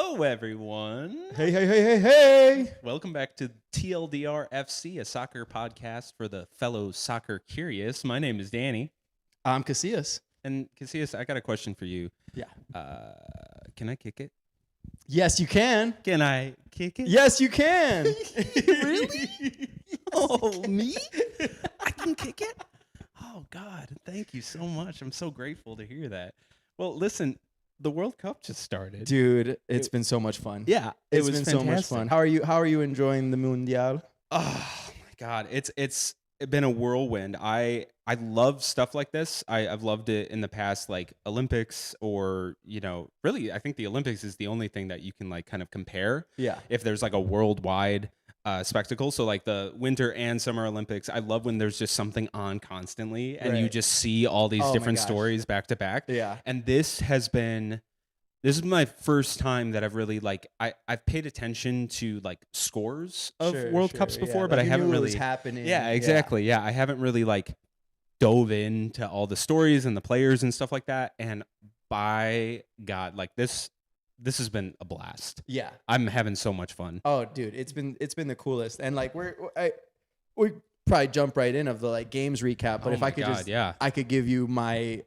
Hello, everyone. Hey. Welcome back to TLDR FC, a soccer podcast for the fellow soccer curious. My name is Danny. I'm Casillas. And Casillas, I got a question for you. Yeah. Can I kick it? Yes, you can. Can I kick it? Yes, you can. Really? Oh, me? I can kick it? Oh, God. Thank you so much. I'm so grateful to hear that. Well, listen, the World Cup just started. Dude, it's been so much fun. Yeah, It's been so much fun. How are you enjoying the Mundial? Oh my God, it's been a whirlwind. I love stuff like this. I've loved it in the past, like Olympics, or really, I think the Olympics is the only thing that you can like kind of compare. Yeah. If there's like a worldwide spectacle, so like the Winter and Summer Olympics, I love when there's just something on constantly, and you Right. just see all these Oh my different gosh. stories back to back. Yeah. And this is my first time that I've really like I've paid attention to like scores of World Cups before, yeah. but Like, I you haven't knew it really was happening. Yeah, exactly. Yeah, I haven't really like dove into all the stories and the players and stuff like that. And by God, like this has been a blast. Yeah. I'm having so much fun. Oh, dude, it's been the coolest. And like we probably jump right in of the like games recap, but Oh if my I could God, I could give you my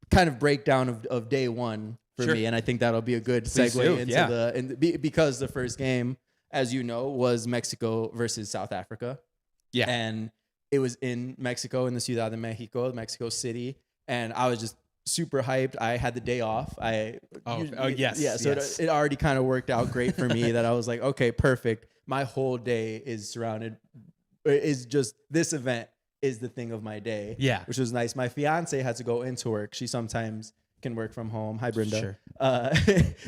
kind of breakdown of day one for Sure. me, and I think that'll be a good Please segue do, into yeah. because the first game, as you know, was Mexico versus South Africa. Yeah. And it was in Mexico, in the Ciudad de Mexico, Mexico City, and I was just super hyped. I had the day off. Yes. Yeah, so yes. it already kind of worked out great for me that I was like, okay, perfect. My whole day is just this event is the thing of my day. Yeah. Which was nice. My fiance had to go into work. She sometimes can work from home. Hi, Brenda. Sure.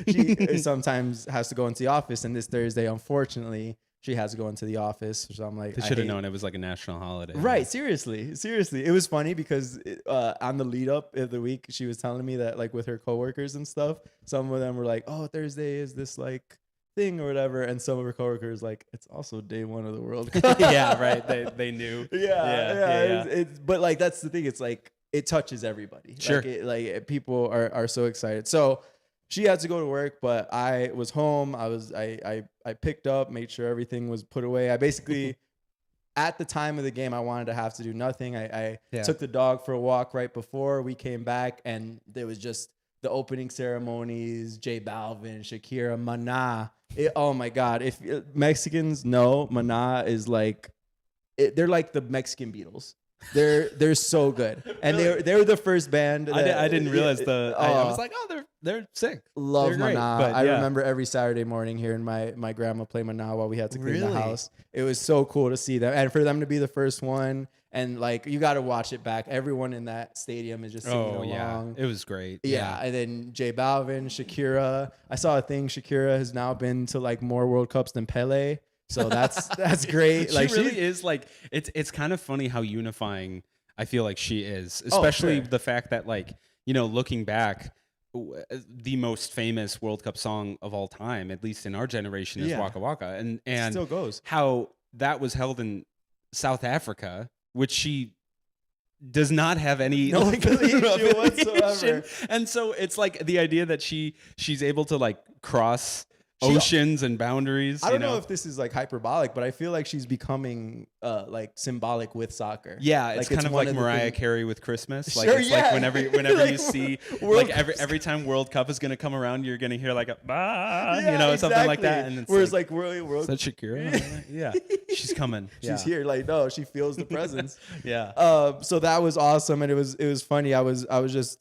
She sometimes has to go into the office, and this Thursday, unfortunately, she has to go into the office. So I'm like, They should have known it was like a national holiday. Right, seriously. It was funny because on the lead up of the week, she was telling me that like with her coworkers and stuff, some of them were like, "Oh, Thursday is this like thing or whatever," and some of her coworkers like, "It's also day one of the World Cup." Yeah, right. They knew. Yeah. But like that's the thing. It's like it touches everybody. Sure. Like people are so excited. So she had to go to work, but I was home. I picked up, made sure everything was put away. I basically, at the time of the game, I wanted to have to do nothing. I took the dog for a walk right before we came back, and there was just the opening ceremonies, J Balvin, Shakira, Maná. Oh my God. If Mexicans know, Maná is like, they're like the Mexican Beatles. They're so good, and they were the first band. I didn't realize I was like, oh, they're sick. Love They're great, Maná. but I yeah. remember every Saturday morning hearing my grandma play Maná while we had to clean Really? the house. It was so cool to see them, and for them to be the first one. And like you got to watch it back. Everyone in that stadium is just singing along. It was great. Yeah, and then J Balvin, Shakira. I saw a thing. Shakira has now been to like more World Cups than Pele. So that's great. She really is like it's kind of funny how unifying I feel like she is, especially sure. the fact that like looking back, the most famous World Cup song of all time, at least in our generation, is Waka Waka, and still goes. How that was held in South Africa, which she does not have any affiliation whatsoever. And so it's like the idea that she's able to like cross oceans and boundaries. I don't know if this is like hyperbolic, but I feel like she's becoming like symbolic with soccer. Yeah, like it's kind of like Mariah Carey with Christmas. Like it's like whenever like, you see like every time World Cup is gonna come around, you're gonna hear like a something like that. And it's whereas like World is that Shakira? Yeah, she's coming. She's here. Like no, she feels the presence. Yeah. So that was awesome, and it was funny. I was just.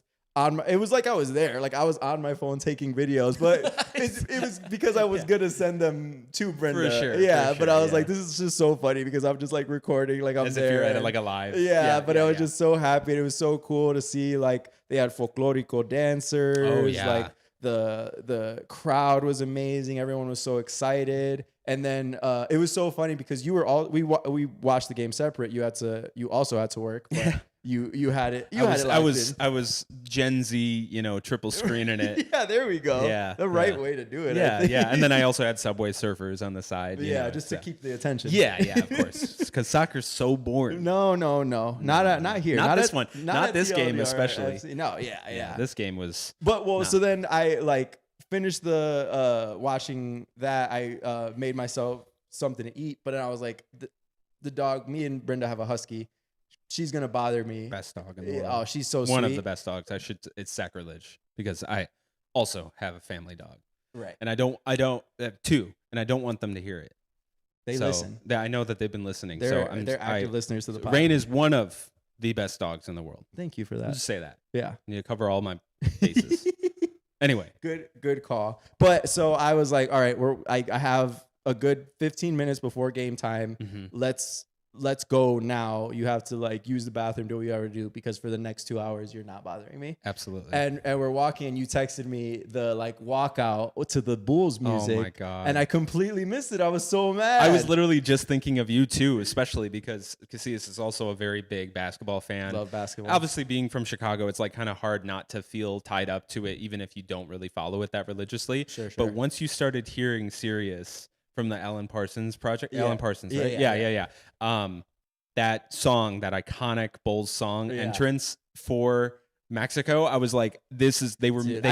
It was like I was there, like I was on my phone taking videos, but it was because I was gonna send them to Brenda. For sure, yeah. for But I was sure, like, this is just so funny because I'm just like recording, like I'm As there, if you're at and, like a live. Yeah, but I was just so happy. And it was so cool to see like they had folklorico dancers. Oh, yeah. Like the crowd was amazing. Everyone was so excited. And then it was so funny because we watched the game separate. You also had to work. But you had it. I was Gen Z, triple screening it. Yeah, there we go. Yeah, the right way to do it. Yeah, yeah. And then I also had Subway Surfers on the side. Yeah, just to keep the attention. Yeah, of course, because soccer's so boring. No, not here. Not this one. Not this game TLDR, especially. No, yeah. This game was. But so then I like. finished the watching that. I made myself something to eat, but then I was like, the dog. Me and Brenda have a husky. She's gonna bother me. Best dog in the world. Oh, she's so sweet. One of the best dogs. It's sacrilege because I also have a family dog. Right. And I don't have two, and I don't want them to hear it. They listen. I know that they've been listening. They're active listeners to the podcast. Rain is one of the best dogs in the world. Thank you for I'll that. just say that. Yeah. I need to cover all my bases. Anyway. Good call. But so I was like, all right, I have a good 15 minutes before game time. Mm-hmm. Let's go now. You have to like use the bathroom, do what you ever do, because for the next 2 hours you're not bothering me. Absolutely. And we're walking, and you texted me the like walkout to the Bulls music. Oh my god! And I completely missed it. I was so mad. I was literally just thinking of you too, especially because Casillas is also a very big basketball fan. Love basketball. Obviously, being from Chicago, it's like kind of hard not to feel tied up to it, even if you don't really follow it that religiously. Sure. But once you started hearing "Serious" from the Alan Parsons project, Alan Parsons, right? Yeah. That song, that iconic Bulls song entrance for Mexico, I was like, I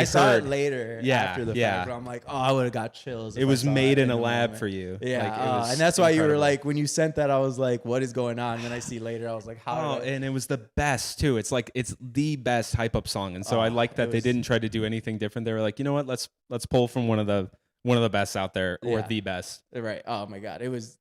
saw it later after the fact, but I'm like, oh, I would have got chills. It was made in a lab moment. for you. Yeah. Like, it was and that's why incredible. you were like, when you sent that, I was like, what is going on? And then I see later, I was like, how? And it was the best too. It's like, it's the best hype up song. And so I like that they didn't try to do anything different. They were like, you know what, let's pull from one of the best out there, or the best. Right. Oh my God. It was,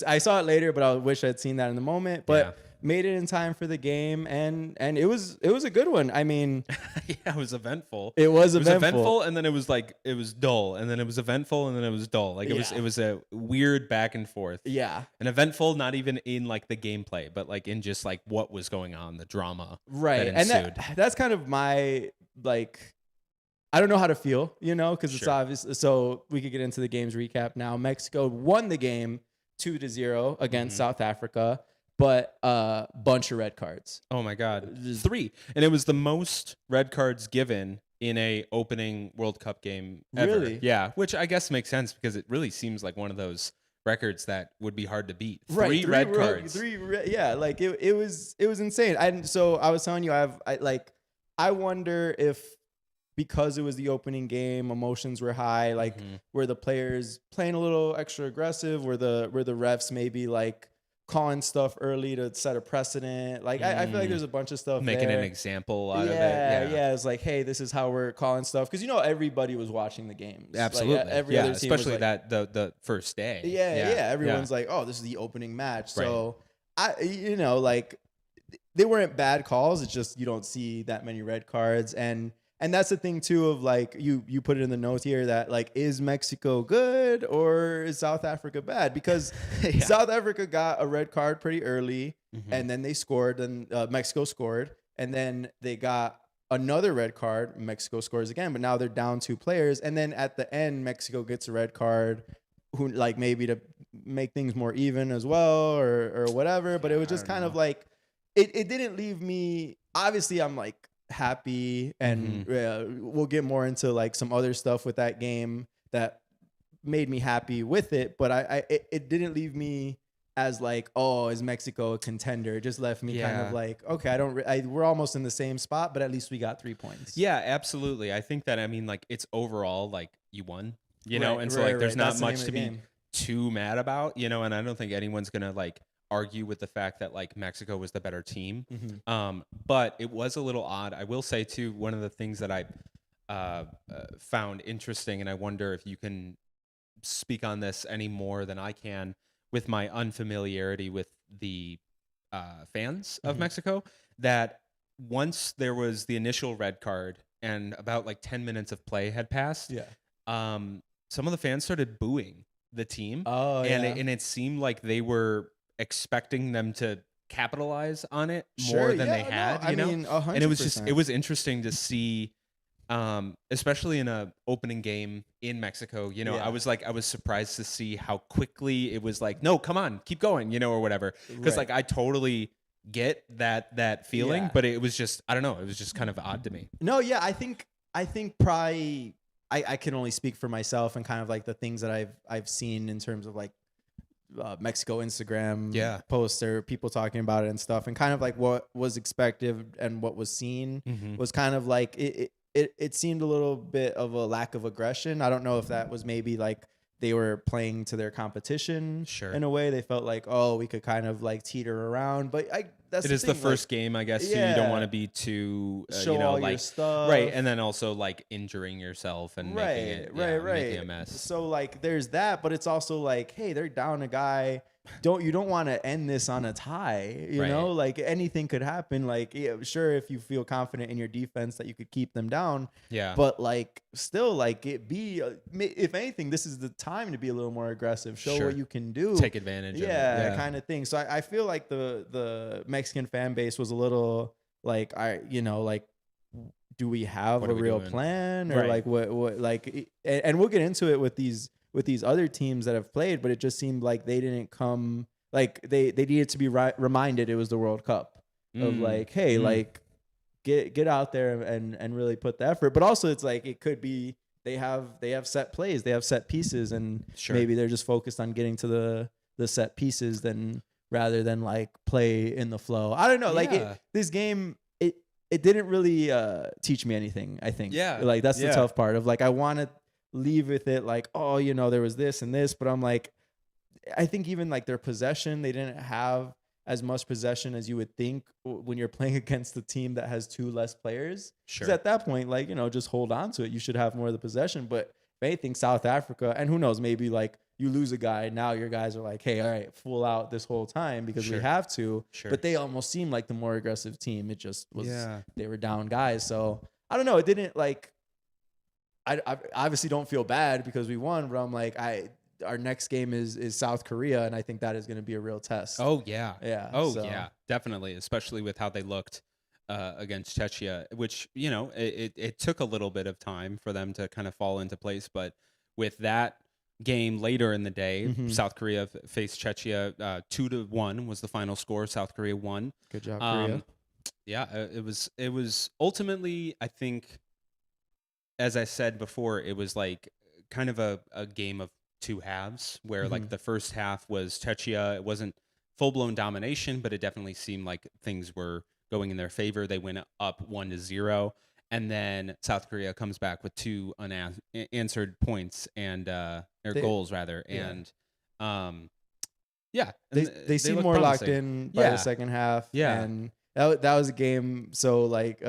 I saw it later, but I wish I'd seen that in the moment, but made it in time for the game. And it was a good one. I mean, it was eventful. It was eventful. And then it was like, it was dull. And then it was eventful. And then it was dull. Like it was a weird back and forth. Yeah. And eventful, not even in like the gameplay, but like in just like what was going on, the drama. Right. That ensued. And that's kind of my, like, I don't know how to feel, because it's obvious. So we could get into the game's recap now. Mexico won the game 2-0 against South Africa, but bunch of red cards. Oh my God, 3, and it was the most red cards given in a opening World Cup game ever. Really? Yeah, which I guess makes sense because it really seems like one of those records that would be hard to beat. Right, 3 red cards. Like it was insane. So I was telling you, I wonder if, because it was the opening game, emotions were high. Like, were the players playing a little extra aggressive? Were the refs maybe like calling stuff early to set a precedent? Like, I feel like there's a bunch of stuff Making there. an example out of it. Yeah. It's like, hey, this is how we're calling stuff, because Absolutely. everybody was watching the games. Absolutely. Like, every other team especially was like, that the first day. Everyone's like, oh, this is the opening match. So like, they weren't bad calls. It's just you don't see that many red cards. And that's the thing too, of like, you put it in the notes here that like, is Mexico good or is South Africa bad? Because South Africa got a red card pretty early, and then they scored, and Mexico scored, and then they got another red card. Mexico scores again, but now they're down 2 players. And then at the end, Mexico gets a red card, who like maybe to make things more even as well, or whatever. But it was just kind of like, it didn't leave me, obviously I'm like, happy, and we'll get more into like some other stuff with that game that made me happy with it, but it didn't leave me as like, oh, is Mexico a contender? It just left me kind of like, okay, we're almost in the same spot, but at least we got 3 points. Yeah, absolutely. I think that, I mean, like, it's overall like you won, and so like there's not much to be too mad about, and I don't think anyone's gonna like argue with the fact that like Mexico was the better team. But it was a little odd. I will say too, one of the things that I found interesting, and I wonder if you can speak on this any more than I can with my unfamiliarity with the fans of Mexico, that once there was the initial red card and about like 10 minutes of play had passed, some of the fans started booing the team. And it seemed like they were expecting them to capitalize on it more than they had, I mean, 100%. And it was interesting to see, especially in a opening game in Mexico, I was surprised to see how quickly it was like, no, come on, keep going, or whatever. Because like, I totally get that feeling, but it was just, I don't know, it was just kind of odd to me. No, yeah, I think probably I can only speak for myself and kind of like the things that I've seen in terms of like Mexico Instagram posts or people talking about it and stuff, and kind of like what was expected and what was seen was kind of like it seemed a little bit of a lack of aggression. I don't know if that was maybe like they were playing to their competition Sure. in a way. They felt like, oh, we could kind of like teeter around, but that's It is the first game, I guess, so you don't want to be too, show you know, all your like stuff, right, and then also like injuring yourself and making it making a mess. So like there's that, but it's also like, hey, they're down a guy. You don't want to end this on a tie, you know, like anything could happen. Like, sure, if you feel confident in your defense that you could keep them down, but like still, like if anything, this is the time to be a little more aggressive, show what you can do, take advantage of it. Kind of thing. So I feel like the Mexican fan base was a little like, like, do we have a real plan, or like what like, and we'll get into it with these other teams that have played, but it just seemed like they didn't come, like they needed to be reminded it was the World Cup of like, hey, like get out there and really put the effort. But also it's like, it could be they have set plays, they have set pieces, and maybe they're just focused on getting to the set pieces rather than like play in the flow. I don't know. Like this game, it didn't really teach me anything, I think. Like that's the tough part of like, I want to leave with it like, oh, you know, there was this and this, but I'm like, I think even like their possession, they didn't have as much possession as you would think when you're playing against a team that has 2 less players. Because at that point, like, you know, just hold on to it. You should have more of the possession. But if anything, South Africa, and who knows, maybe like you lose a guy, now your guys are like, hey, all right, full out this whole time because we have to. But they almost seemed like the more aggressive team. It just was, they were down guys. So I don't know. It didn't like, I obviously don't feel bad because we won, but I'm like, our next game is South Korea, and I think that is going to be a real test. Oh yeah, so. Yeah, definitely, especially with how they looked against Czechia, which, you know, it took a little bit of time for them to kind of fall into place, but with that game later in the day, South Korea faced Czechia 2-1 was the final score. South Korea won. Good job, Korea. It was ultimately, I think, as I said before, it was like kind of a game of 2 halves where like the first half was Czechia. It wasn't full-blown domination, but it definitely seemed like things were going in their favor. They went up 1-0, and then South Korea comes back with 2 unanswered points and goals rather. And they seem more locked in by the second half. And that was a game. So like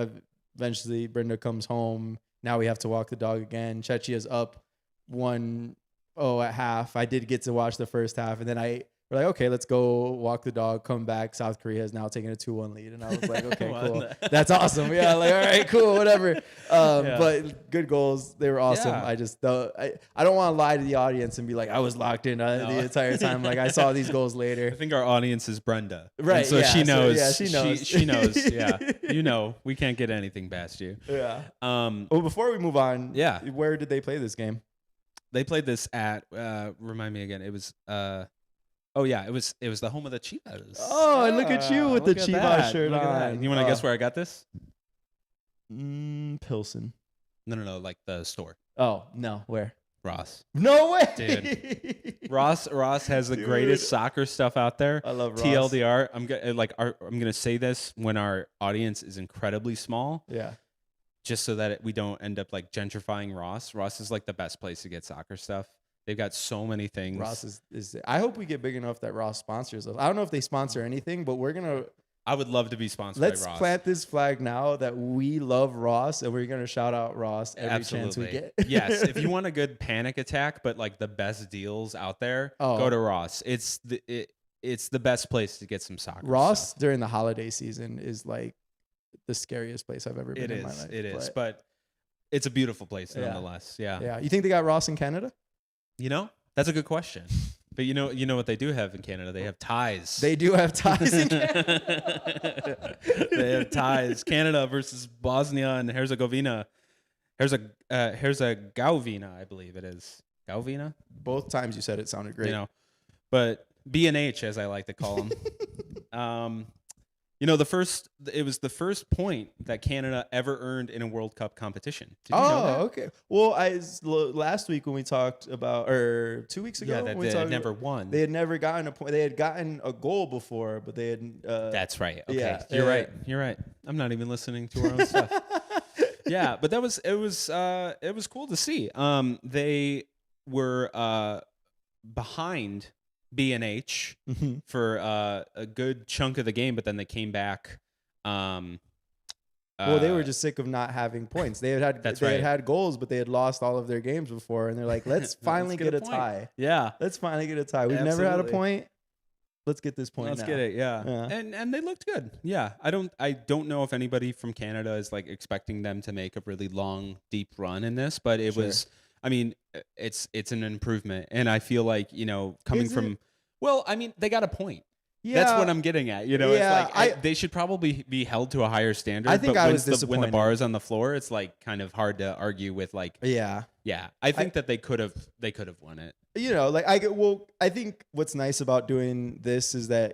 eventually Brenda comes home. Now we have to walk the dog again. Chechia's up 1-0 at half. I did get to watch the first half, and then we're like, okay, let's go walk the dog, come back. South Korea has now taken a 2-1 lead. And I was like, okay, cool. That's awesome. Yeah, like, all right, cool, whatever. But good goals. They were awesome. I just I don't want to lie to the audience and be like, I was locked in the entire time. Like, I saw these goals later. I think our audience is Brenda. Right. And so she knows. So, she knows. She knows. Yeah. You know, we can't get anything past you. Yeah. Well, before we move on, where did they play this game? They played this at, remind me again, it was... it was the home of the Chivas. Oh, and look at you with the Chivas shirt on. You want to guess where I got this? Pilsen. No, like the store. Oh, no, where? Ross. No way. Dude. Ross has the greatest soccer stuff out there. I love Ross. TLDR, I'm going to say this when our audience is incredibly small. Yeah. Just so that we don't end up like gentrifying Ross. Ross is like the best place to get soccer stuff. They've got so many things. Ross is I hope we get big enough that Ross sponsors us. I don't know if they sponsor anything, but I would love to be sponsored by Ross. Let's plant this flag now that we love Ross, and we're going to shout out Ross every chance we get. Yes, if you want a good panic attack, but like the best deals out there, go to Ross. It's the best place to get some soccer Ross stuff. During the holiday season is like the scariest place I've ever been in my life. It is, but it's a beautiful place nonetheless. Yeah. You think they got Ross in Canada? You know, that's a good question. But you know what they do have in Canada? They have ties. They do have ties in Canada. They have ties. Canada versus Bosnia and Herzegovina. Herzegovina, I believe it is. Gauvina? Both times you said it sounded great. You know, but B&H, as I like to call them. You know, it was the first point that Canada ever earned in a World Cup competition. Did you know that? Okay. Well, last week when we talked about, or 2 weeks ago, that they had never won. They had never gotten a point. They had gotten a goal before, but they had. That's right. Okay, you're right. I'm not even listening to our own stuff. Yeah, but it was cool to see. They were behind B&H Mhm. for a good chunk of the game, but then they came back. Um, Well, they were uh, just sick of not having points. They that's had right. had goals, but they had lost all of their games before, and they're like, let's Let's finally get get a a point. tie. Yeah, Let's finally get a tie. We've never had a absolutely. point. Let's get this point Let's now. get it. Yeah. Yeah. And they looked good. Yeah. I don't know if anybody from Canada is like expecting them to make a really long, deep run in this, but it Sure. was, I mean, it's an improvement. And I feel like, coming Is it? from, well, I mean, they got a point. Yeah. That's what I'm getting at. It's Yeah, like they should probably be held to a higher standard. I think but I was when the disappointed. bar is on the floor, it's like kind of hard to argue with. Like, Yeah. yeah, I think that they could have won it. Like I think what's nice about doing this is that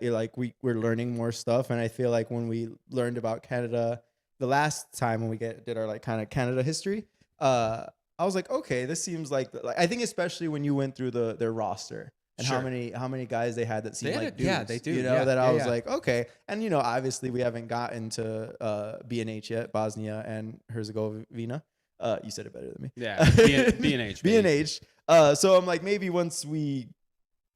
we're learning more stuff, and I feel like when we learned about Canada the last time when we did our like kind of Canada history, I was like, okay, this seems like I think especially when you went through their roster and Sure. how many guys they had that seemed like dudes, yeah, they do. that I was Yeah. like, okay, and obviously we haven't gotten to B&H yet, Bosnia and Herzegovina. You said it better than me. Yeah, B&H. B&H. So I'm like, maybe once we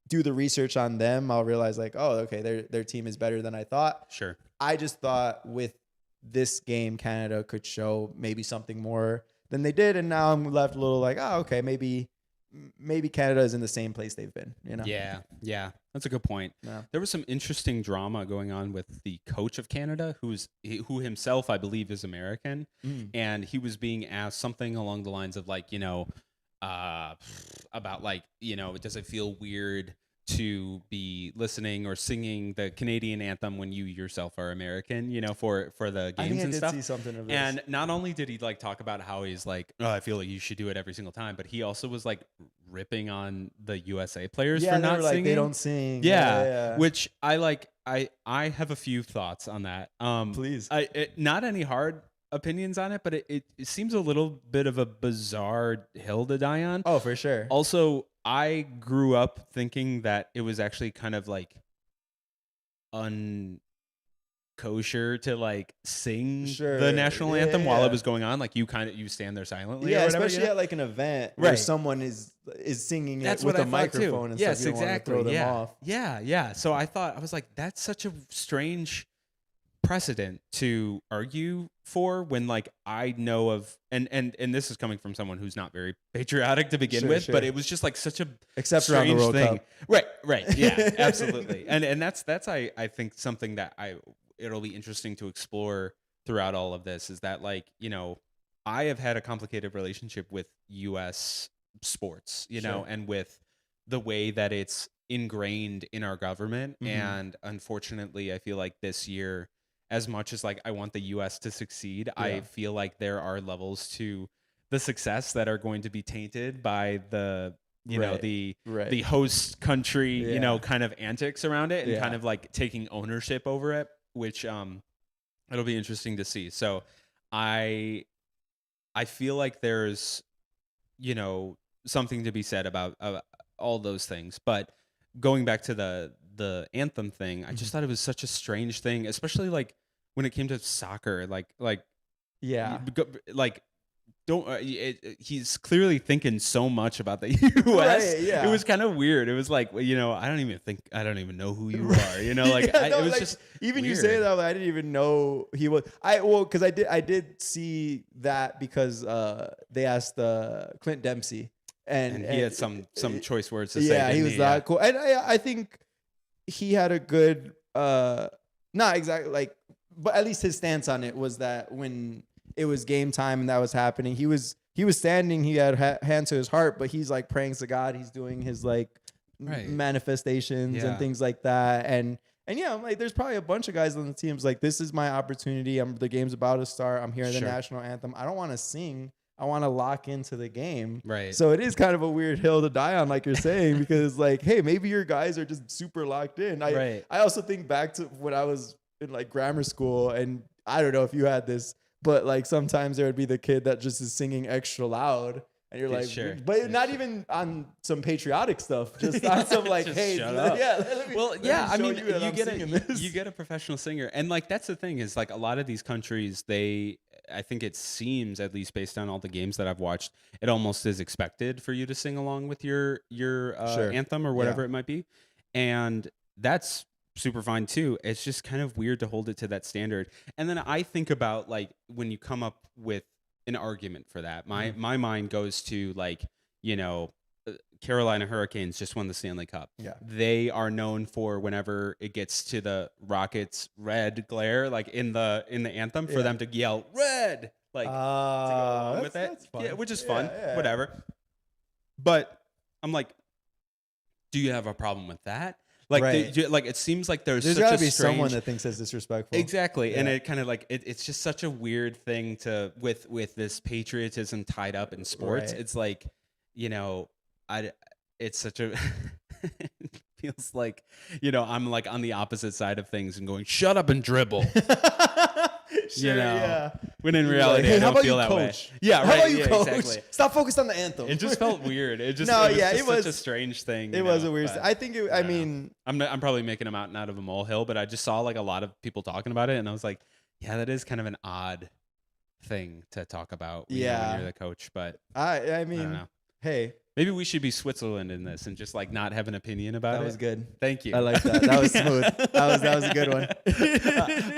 do the research on them, I'll realize like, oh, okay, their team is better than I thought. Sure. I just thought with this game, Canada could show maybe something more than they did, and now I'm left a little like, oh, okay, maybe Canada is in the same place they've been. Yeah, that's a good point. Yeah. There was some interesting drama going on with the coach of Canada, who himself, I believe, is American, and he was being asked something along the lines of like, about like, does it feel weird to be listening or singing the Canadian anthem when you yourself are American, for the I think games I and did stuff. see something of this. And not only did he like talk about how he's like, oh, I feel like you should do it every single time, but he also was like ripping on the USA players for they not were like, singing. they don't sing. Yeah, which I like. I have a few thoughts on that. Please. Not any hard opinions on it, but it seems a little bit of a bizarre hill to die on. Oh, for sure. Also, I grew up thinking that it was actually kind of like unkosher to like sing the national anthem while it was going on. Like you stand there silently. Yeah, or whatever, especially at like an event where Right. someone is singing That's it with what a I thought, too. microphone and Yes, stuff. You don't exactly. want to throw them Yeah. off. Yeah. So I was like, that's such a strange precedent to argue for when like I know of and this is coming from someone who's not very patriotic to begin with, but it was just like such a Except around the strange World thing. Cup. Right. Yeah, absolutely. And that's I think something that it'll be interesting to explore throughout all of this is that like, I have had a complicated relationship with US sports, Sure. and with the way that it's ingrained in our government. Mhm. And unfortunately, I feel like this year, as much as like I want the US to succeed, I feel like there are levels to the success that are going to be tainted by the the host country, kind of antics around it and kind of like taking ownership over it, which it'll be interesting to see. So I feel like there's something to be said about all those things, but going back to the anthem thing, I just thought it was such a strange thing, especially like when it came to soccer. He's clearly thinking so much about the U.S. Right, yeah. It was kind of weird. It was like, I don't even know who you are. It was just even you weird. say that, I didn't even know he was. Because I did see that because they asked Clint Dempsey and he had some choice words to say. Yeah, he was that cool, and I think he had a good, not exactly like, but at least his stance on it was that when it was game time and that was happening, he was standing, he had hand to his heart, but he's like praying to God, he's doing his like manifestations and things like that, and yeah, I'm like, there's probably a bunch of guys on the teams like, this is my opportunity. The game's about to start. I'm hearing the national anthem. I don't want to sing. I want to lock into the game. Right. So it is kind of a weird hill to die on, like you're saying, because like, hey, maybe your guys are just super locked in. I also think back to when I was in like grammar school, and I don't know if you had this, but like sometimes there would be the kid that just is singing extra loud. And you're like, but not even on some patriotic stuff, just on some like, hey, shut up. you get a professional singer, and like that's the thing is like a lot of these countries, they I think it seems, at least based on all the games that I've watched, it almost is expected for you to sing along with your Sure. anthem or whatever it might be, and that's super fine too. It's just kind of weird to hold it to that standard. And then I think about like when you come up with an argument for that, my mind goes to like, you know, Carolina Hurricanes just won the Stanley Cup. Yeah. They are known for whenever it gets to the Rockets red glare, like in the anthem, for them to yell red, like to go along with it. Yeah, which is fun. Whatever. But I'm like, do you have a problem with that? Like, like it seems like there's such gotta a be strange, someone that thinks that's disrespectful. Exactly, and it kind of like it's just such a weird thing to with this patriotism tied up in sports. It's like, you know, it's such a it feels like, you know, I'm like on the opposite side of things and going, shut up and dribble. You know, when in reality, hey, I don't feel that coach? way. Yeah, right. How about you, coach? Exactly. Stop focused on the anthem. It just felt weird. It just it was such a strange thing. It was a weird. I think. I mean, I'm probably making a mountain out of a molehill, but I just saw like a lot of people talking about it, and I was like, yeah, that is kind of an odd thing to talk about. When you're the coach, but I mean, I don't know. Hey. Maybe we should be Switzerland in this and just like not have an opinion about it. That was good. Thank you. I like that. That was smooth. that was a good one.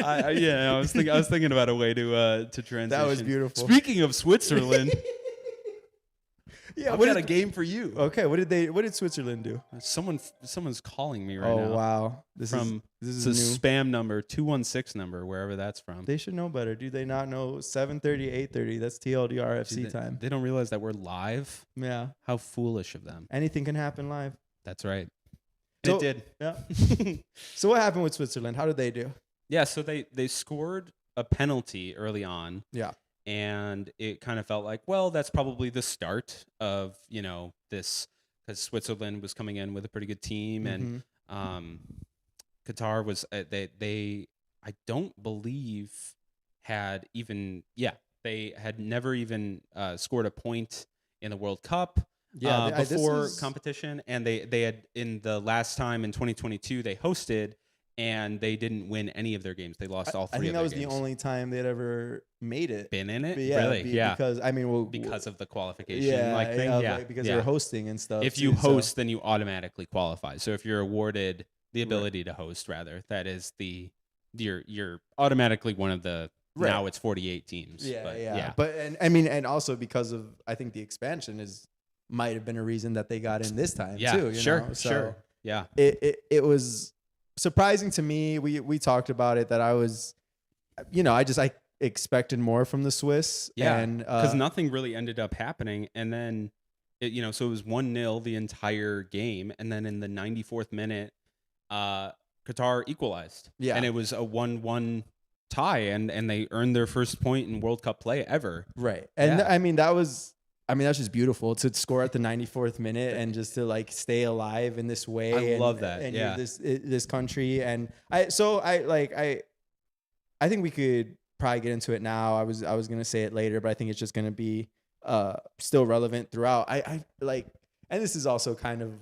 I was thinking about a way to transition. That was beautiful. Speaking of Switzerland, yeah, I've got a game for you. Okay, what did Switzerland do? Someone's calling me right now. Oh wow, this is a spam number, 216 number, wherever that's from. They should know better. Do they not know 7:30, 8:30? That's TLDR FC time. They don't realize that we're live. Yeah. How foolish of them. Anything can happen live. That's right. So, it did. Yeah. So what happened with Switzerland? How did they do? Yeah, so they scored a penalty early on. Yeah. And it kind of felt like, well, that's probably the start of, you know, this, because Switzerland was coming in with a pretty good team, and Qatar was they I don't believe had even they had never even scored a point in the World Cup before competition, and they had, in the last time in 2022 they hosted, and they didn't win any of their games. They lost all three. I think of that their was games. the only time they'd ever made it. Been in it? Yeah, really? Because I mean, because of the qualification thing. Because they're hosting and stuff. If you host, then you automatically qualify. So if you're awarded the ability to host, rather, that is you're automatically one of the. Right. Now it's 48 teams. But and also because of, I think the expansion might have been a reason that they got in this time too. You know? Sure. Yeah. It was surprising to me. We talked about it, that I was, I expected more from the Swiss. Yeah. And because nothing really ended up happening, and then so it was 1-0 the entire game, and then in the 94th minute, Qatar equalized. Yeah. And it was a 1-1 tie, and they earned their first point in World Cup play ever. Right. And that's just beautiful to score at the 94th minute and just to like stay alive in this way. I love that. And this country. And I think we could probably get into it now. I was going to say it later, but I think it's just going to be still relevant throughout. I like, and this is also kind of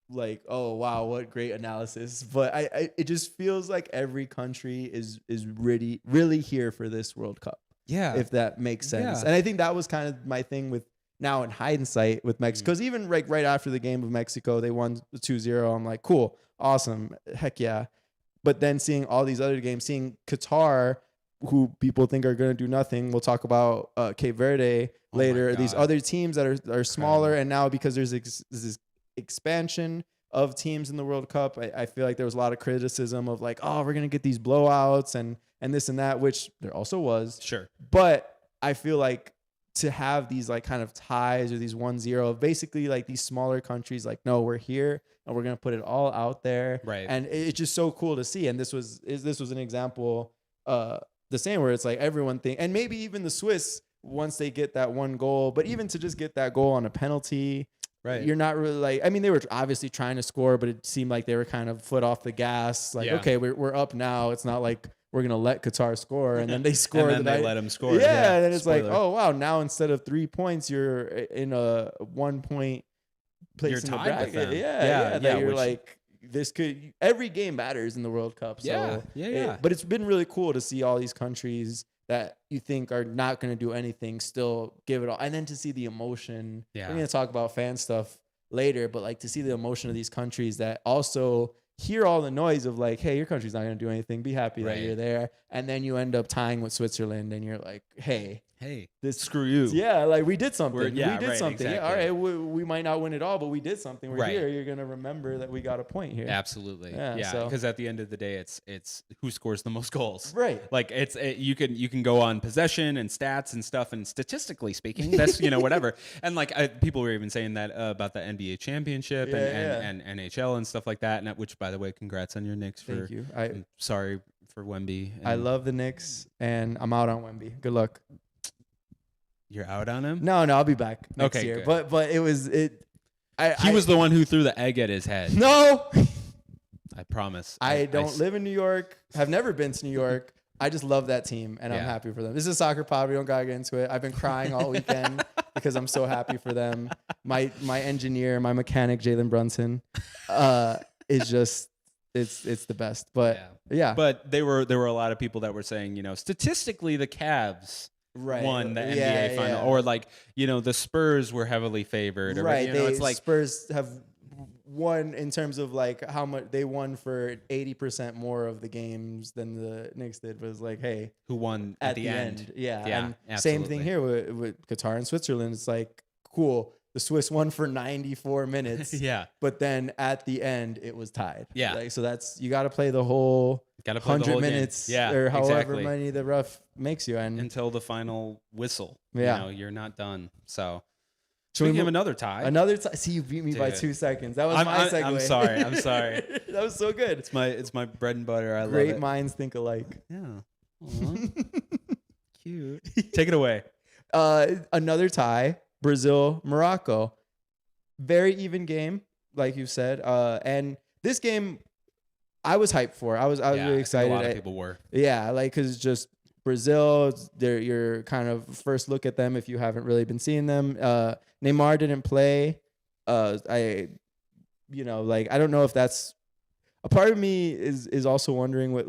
like, oh wow, what great analysis. But it just feels like every country is really, really here for this World Cup. Yeah. If that makes sense. And I think that was kind of my thing with, now in hindsight, with Mexico. Because even right after the game of Mexico, they won 2-0. I'm like, cool, awesome, heck yeah. But then seeing all these other games, seeing Qatar, who people think are going to do nothing. We'll talk about Cape Verde later. These other teams that are smaller. And now because there's this expansion of teams in the World Cup, I feel like there was a lot of criticism of like, oh, we're going to get these blowouts and this and that, which there also was. Sure. But I feel like to have these like kind of ties or these 1-0, basically like these smaller countries, like, no, we're here and we're going to put it all out there. Right. And it's just so cool to see. And this was an example, the same, where it's like everyone and maybe even the Swiss, once they get that one goal, but even to just get that goal on a penalty, right? You're not really like, I mean, they were obviously trying to score, but it seemed like they were kind of foot off the gas. Like, okay, we're up now. It's not like we're going to let Qatar score, and then they score. And then they let them score. Yeah. And then it's like, oh wow, now instead of 3 points, you're in a 1 point place you're in the tied with bracket. them. Yeah. You're like, every game matters in the World Cup. So yeah. But it's been really cool to see all these countries that you think are not going to do anything still give it all. And then to see the emotion, Yeah. we're going to talk about fan stuff later, but like to see the emotion of these countries that also hear all the noise of like, hey, your country's not going to do anything. Be happy that you're there. And then you end up tying with Switzerland and you're like, hey, this screw you. Yeah, like we did something. We did something. Exactly. Yeah, all right, we might not win it all, but we did something. We're here. You're gonna remember that we got a point here. Absolutely. Yeah. So. Because at the end of the day, it's who scores the most goals. Right. Like you can go on possession and stats and stuff, and statistically speaking, that's whatever. And like people were even saying that about the NBA championship and NHL and stuff like that. And which, by the way, congrats on your Knicks. Thank you. I'm sorry for Wemby. I love the Knicks, and I'm out on Wemby. Good luck. You're out on him? No, I'll be back next year. Good. But it was it. He was the one who threw the egg at his head. No, I promise. I don't live in New York. Have never been to New York. I just love that team, and I'm happy for them. This is a soccer pod. We don't gotta get into it. I've been crying all weekend because I'm so happy for them. My engineer, my mechanic, Jalen Brunson, is just it's the best. But yeah. But there were a lot of people that were saying, statistically the Cavs won the NBA final, or like the Spurs were heavily favored, or, it's like Spurs have won in terms of like how much they won for 80% more of the games than the Knicks did. Was like, hey, who won at the end? And absolutely. Same thing here with Qatar and Switzerland. It's like, cool, the Swiss won for 94 minutes, but then at the end it was tied. So that's, you got to play the whole 100 minutes, or however many the ref makes you, and until the final whistle. You're not done. So should we have another tie? Another tie. See, you beat me by 2 seconds. That was my segue. I'm sorry. That was so good. It's my bread and butter. I love it. Great minds think alike. Yeah. Cute. Take it away. Another tie. Brazil, Morocco. Very even game, like you said. And this game, I was hyped for. I was really excited. A lot of people were. Yeah, like, because just Brazil, they're your kind of first look at them if you haven't really been seeing them. Neymar didn't play. I don't know if that's a part of me is also wondering what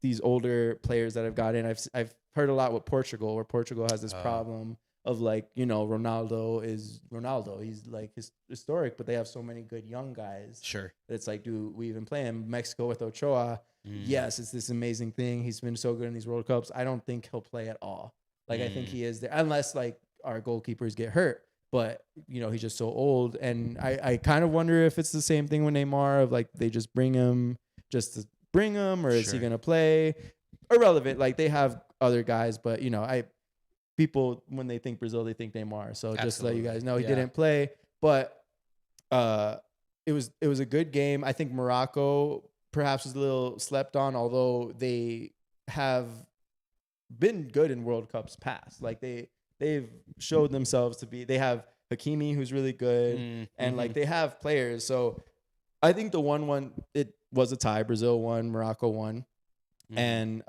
these older players that have got in. I've heard a lot with Portugal, where Portugal has this problem of Ronaldo is Ronaldo. He's like historic, but they have so many good young guys. Sure. It's like, do we even play him? Mexico with Ochoa. Yes, it's this amazing thing. He's been so good in these World Cups. I don't think he'll play at all. I think he is there, unless like our goalkeepers get hurt. But he's just so old, and I kind of wonder if it's the same thing with Neymar, of like they just bring him just to bring him, or is he gonna play? Irrelevant. Like, they have other guys, but people, when they think Brazil, they think Neymar. So just to let you guys know, he didn't play, but it was a good game. I think Morocco perhaps was a little slept on, although they have been good in World Cups past. Like they've showed themselves to be. They have Hakimi, who's really good, and like they have players. So I think the 1-1, it was a tie. Brazil won, Morocco won, and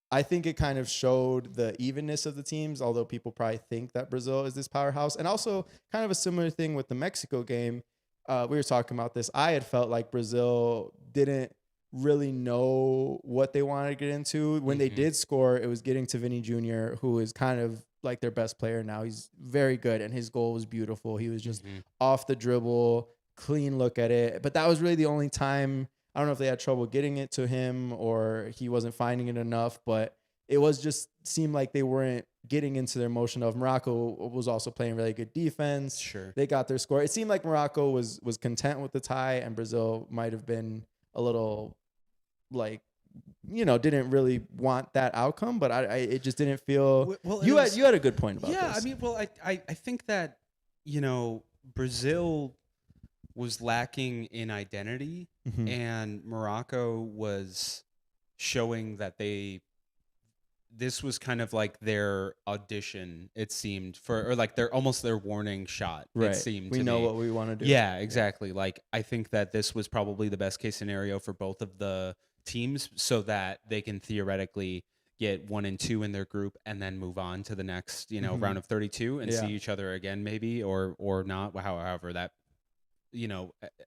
I think it kind of showed the evenness of the teams, although people probably think that Brazil is this powerhouse. And also kind of a similar thing with the Mexico game. We were talking about this. I had felt like Brazil didn't really know what they wanted to get into. When they did score, it was getting to Vinny Jr., who is kind of like their best player now. He's very good, and his goal was beautiful. He was just off the dribble, clean look at it. But that was really the only time. I don't know if they had trouble getting it to him or he wasn't finding it enough, but it was just seemed like they weren't getting into their motion of. Morocco was also playing really good defense. Sure. They got their score. It seemed like Morocco was content with the tie, and Brazil might have been a little didn't really want that outcome, but it just didn't feel. Well, you had a good point about this. Yeah, I mean, I think that Brazil was lacking in identity, and Morocco was showing that this was kind of like their audition, it seemed, or like their warning shot. Right. It seemed we to know me. what we want to do. Yeah, exactly. Like, I think that this was probably the best case scenario for both of the teams, so that they can theoretically get 1 and 2 in their group and then move on to the next, round of 32 and see each other again, maybe, or not, however that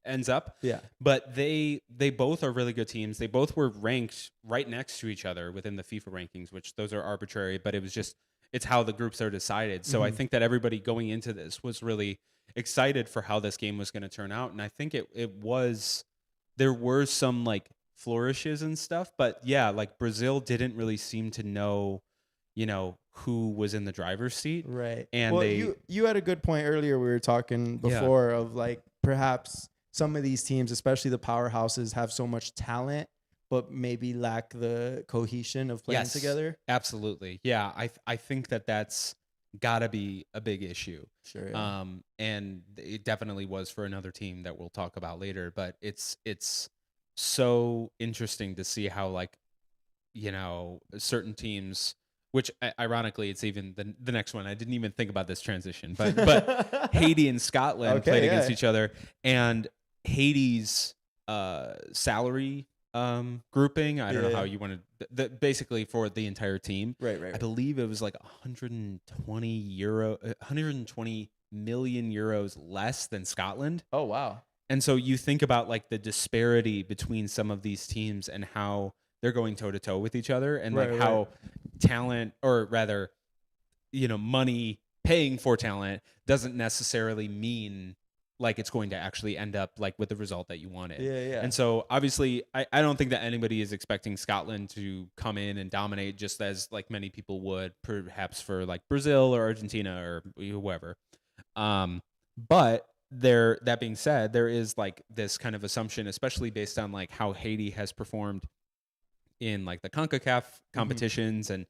ends up. Yeah. But they both are really good teams. They both were ranked right next to each other within the FIFA rankings, which those are arbitrary, but it's how the groups are decided. So I think that everybody going into this was really excited for how this game was going to turn out, and I think there were some like flourishes and stuff, but yeah, like Brazil didn't really seem to know, who was in the driver's seat. Right. And well, they you had a good point earlier. We were talking before of like perhaps some of these teams, especially the powerhouses, have so much talent, but maybe lack the cohesion of playing together. Absolutely. Yeah. I think that's gotta be a big issue. Sure. Yeah. And it definitely was for another team that we'll talk about later, but it's so interesting to see how like, certain teams, which ironically, it's even the next one. I didn't even think about this transition, but Haiti and Scotland played against each other, and Haiti's salary grouping. I don't know how you want to basically for the entire team. Right. I believe it was like 120 million euros less than Scotland. Oh wow. And so you think about like the disparity between some of these teams and how they're going toe to toe with each other, and like how talent, or rather, money paying for talent doesn't necessarily mean like it's going to actually end up like with the result that you wanted. Yeah. And so obviously I don't think that anybody is expecting Scotland to come in and dominate just as like many people would perhaps for like Brazil or Argentina or whoever. But that being said, there is like this kind of assumption, especially based on like how Haiti has performed in like the CONCACAF competitions and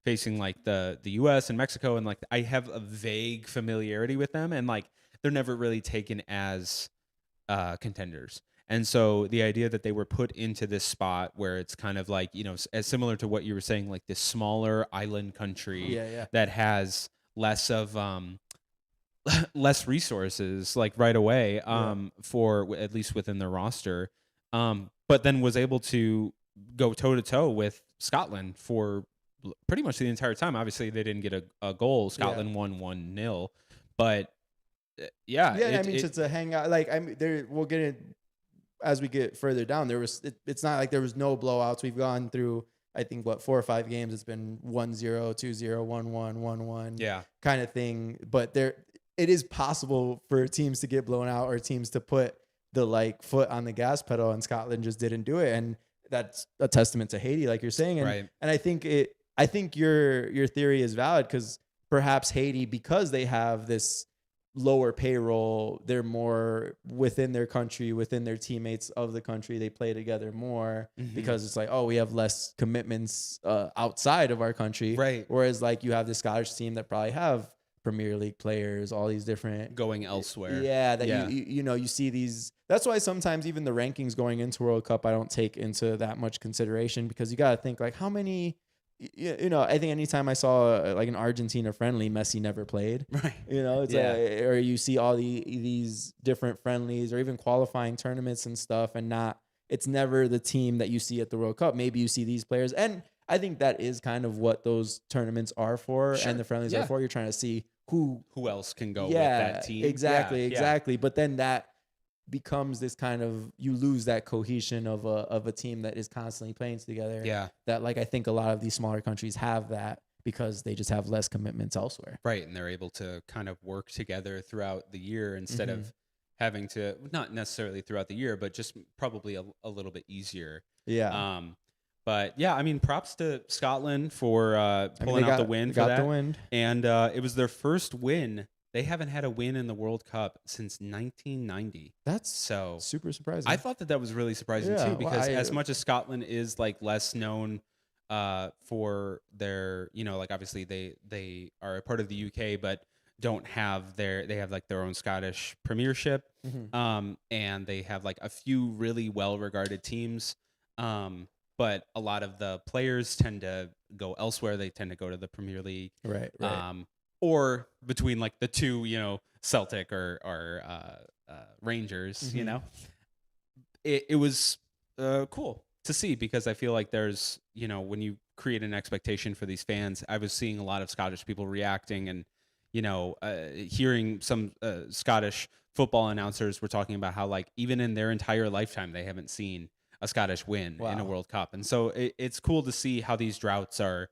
facing like the US and Mexico, and like I have a vague familiarity with them, and like they're never really taken as contenders. And so the idea that they were put into this spot where it's kind of like, as similar to what you were saying, like this smaller island country that has less of less resources like right away for at least within their roster, but then was able to go toe to toe with Scotland for pretty much the entire time. Obviously they didn't get a goal. Scotland won 1-0, but I mean, it's a hangout. Like we'll get it as we get further down. It's not like there was no blowouts. We've gone through, I think, 4 or 5 games. It's been 1-0, 2-0, 1-1, 1-1, kind of thing. But it is possible for teams to get blown out or teams to put the like foot on the gas pedal, and Scotland just didn't do it. And that's a testament to Haiti, like you're saying. And I think your theory is valid, because perhaps Haiti, because they have this lower payroll, they're more within their country, within their teammates of the country, they play together more because it's like, oh, we have less commitments outside of our country. Right. Whereas like you have the Scottish team that probably have Premier League players, all these different going elsewhere. You see these. That's why sometimes even the rankings going into World Cup, I don't take into that much consideration, because you got to think like how many. I think anytime I saw like an Argentina friendly, Messi never played. Right. It's or you see all these different friendlies or even qualifying tournaments and stuff, and it's never the team that you see at the World Cup. Maybe you see these players, and I think that is kind of what those tournaments are for, and the friendlies are for. You're trying to see who else can go with that team. Exactly. But then that becomes this kind of, you lose that cohesion of a team that is constantly playing together. That like I think a lot of these smaller countries have that because they just have less commitments elsewhere. Right, and they're able to kind of work together throughout the year instead of having to, not necessarily throughout the year, but just probably a little bit easier. But yeah, I mean, props to Scotland for pulling out the win for that. The win. And it was their first win. They haven't had a win in the World Cup since 1990. That's so super surprising. I thought that was really surprising too, because as much as Scotland is like less known for their, like obviously they are a part of the UK, but don't have they have like their own Scottish premiership. And they have like a few really well-regarded teams. But a lot of the players tend to go elsewhere. They tend to go to the Premier League. Right. Or between like the two, Celtic or Rangers, it was cool to see, because I feel like there's, when you create an expectation for these fans, I was seeing a lot of Scottish people reacting and, hearing some Scottish football announcers were talking about how like even in their entire lifetime they haven't seen a Scottish win in a Wow. World Cup, and so it's cool to see how these droughts are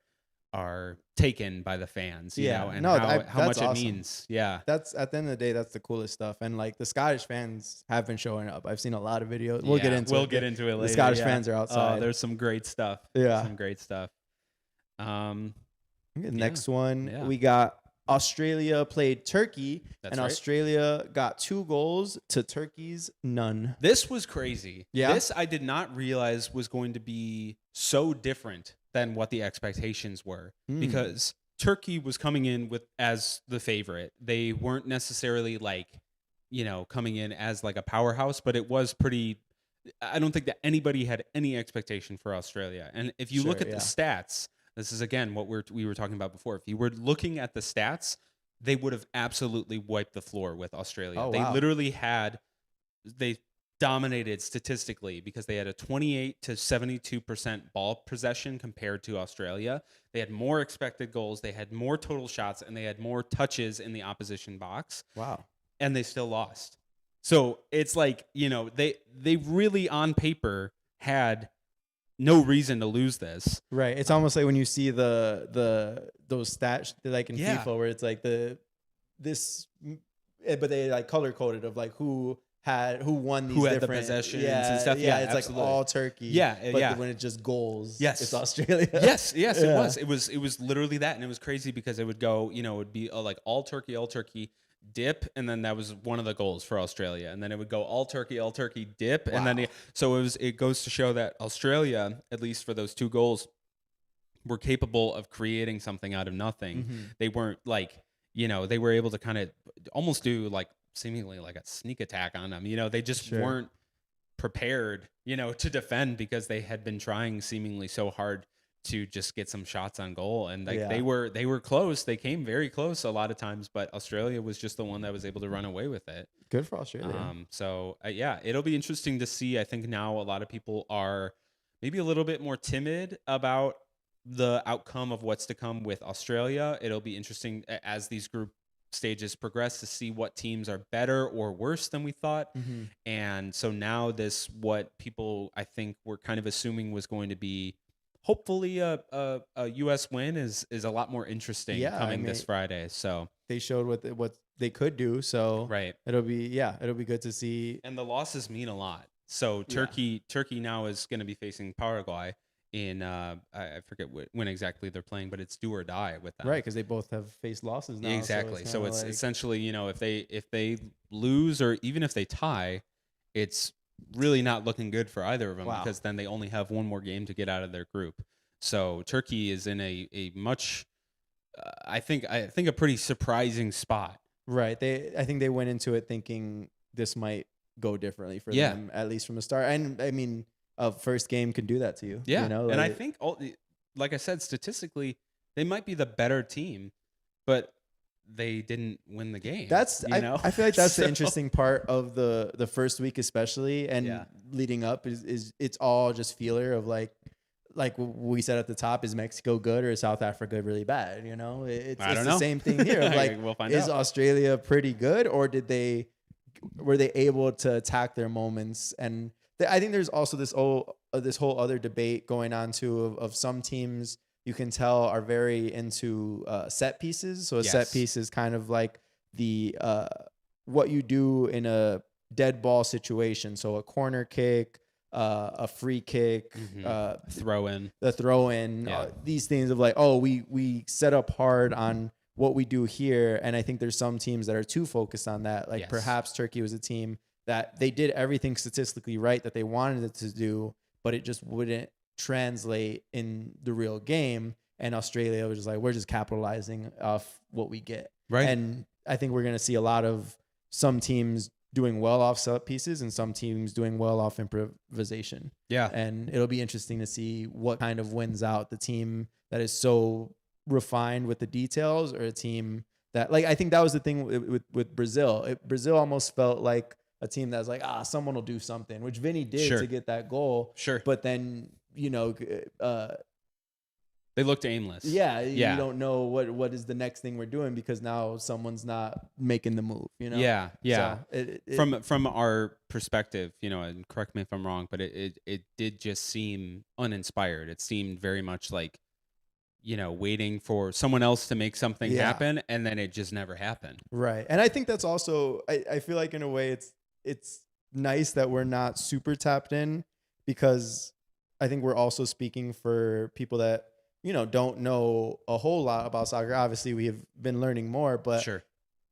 taken by the fans, Yeah. and No, how that's much it awesome. means. Yeah, That's at the end of the day, that's the coolest stuff. And like the Scottish fans have been showing up. I've seen a lot of videos. We'll get yeah, into we'll it. get into it The later. Scottish Yeah. fans are Oh, outside. there's some great stuff. Yeah. Some great stuff. Um, Okay, yeah, next one, yeah, we got Australia played Turkey, that's and right. Australia got 2 goals to Turkey's none. This was crazy. Yeah. This I did not realize was going to be so different than what the expectations were, because Turkey was coming in with as the favorite. They weren't necessarily like, coming in as like a powerhouse, but it was pretty. I don't think that anybody had any expectation for Australia. And if you look Sure, at the yeah. stats, this is again what we were talking about before. If you were looking at the stats, they would have absolutely wiped the floor with Australia. Oh, They wow. literally they dominated statistically because they had a 28 to 72% ball possession compared to Australia. They had more expected goals, they had more total shots, and they had more touches in the opposition box, Wow. and they still lost. So it's like, they really on paper had no reason to lose this. Right. It's almost like when you see those stats like in Yeah. FIFA where it's like but they like color coded of like who won these Who had the different possessions and stuff. Yeah, Yeah, it's absolutely. like all Turkey. Yeah, But yeah. when it's just goals, Yes. it's Australia. Yes, yes, Yeah. it was literally that, and it was crazy because it would go, it would be like all Turkey, dip, and then that was one of the goals for Australia, and then it would go all Turkey, dip, and then Wow. it goes to show that Australia, at least for those 2 goals, were capable of creating something out of nothing. Mhm. They weren't like, they were able to kind of almost do like seemingly like a sneak attack on them. They just Sure. weren't prepared, to defend because they had been trying seemingly so hard to just get some shots on goal, and like Yeah. they were close. They came very close a lot of times, but Australia was just the one that was able to run away with it. Good for Australia. So yeah, it'll be interesting to see. I think now a lot of people are maybe a little bit more timid about the outcome of what's to come with Australia. It'll be interesting as these group stages progress to see what teams are better or worse than we thought. Mhm. And so now what people I think were kind of assuming was going to be hopefully a US win is a lot more interesting Yeah, I coming this mean, Friday. So they showed what they could do, so right. it'll be good to see. And the losses mean a lot. So Yeah. Turkey now is going to be facing Paraguay in I forget when exactly they're playing, but it's do or die with them. Right, because they both have faced losses now. Exactly. So kinda it's like, essentially, if they lose or even if they tie, it's really not looking good for either of them Wow. because then they only have one more game to get out of their group. So Turkey is in a much I think a pretty surprising spot. right. I think they went into it thinking this might go differently for Yeah. them, at least from the start. And I mean, a first game can do that to you. Yeah. You know, And I like, think like I said, statistically, they might be the better team, but they didn't win the game. that's I feel like that's So- the interesting part of the first week, especially, and Yeah. leading up is it's all just feeler of like we said at the top, is Mexico good or is South Africa really bad? It's I don't the know. same thing here. Of like, We'll find is out. Australia pretty good, or were they able to attack their moments? And I think there's also this whole other debate going on too of some teams you can tell are very into set pieces. So a set Yes. piece is kind of like the what you do in a dead ball situation. So a corner kick, a free kick, Throw in. the throw in, Yeah. these things of like, oh, we set up hard on what we do here. And I think there's some teams that are too focused on that. Like Yes. perhaps Turkey was a team that they did everything statistically right that they wanted it to do, but it just wouldn't translate in the real game. And Australia was just like, we're just capitalizing off what we get. Right. And I think we're going to see a lot of some teams doing well off set pieces and some teams doing well off improvisation. Yeah. And it'll be interesting to see what kind of wins out, the team that is so refined with the details or a team that, like, I think that was the thing with Brazil. Brazil almost felt like a team that was like, someone will do something, which Vinny did Sure. to get that goal. Sure. But then, They looked aimless. Yeah, Yeah. you don't know what is the next thing we're doing because now someone's not making the move, you know? Yeah. Yeah. So From our perspective, and correct me if I'm wrong, but it did just seem uninspired. It seemed very much like, waiting for someone else to make something happen, and then it just never happened. right. And I think that's also I feel like in a way it's nice that we're not super tapped in because I think we're also speaking for people that, don't know a whole lot about soccer. Obviously, we have been learning more, but Sure.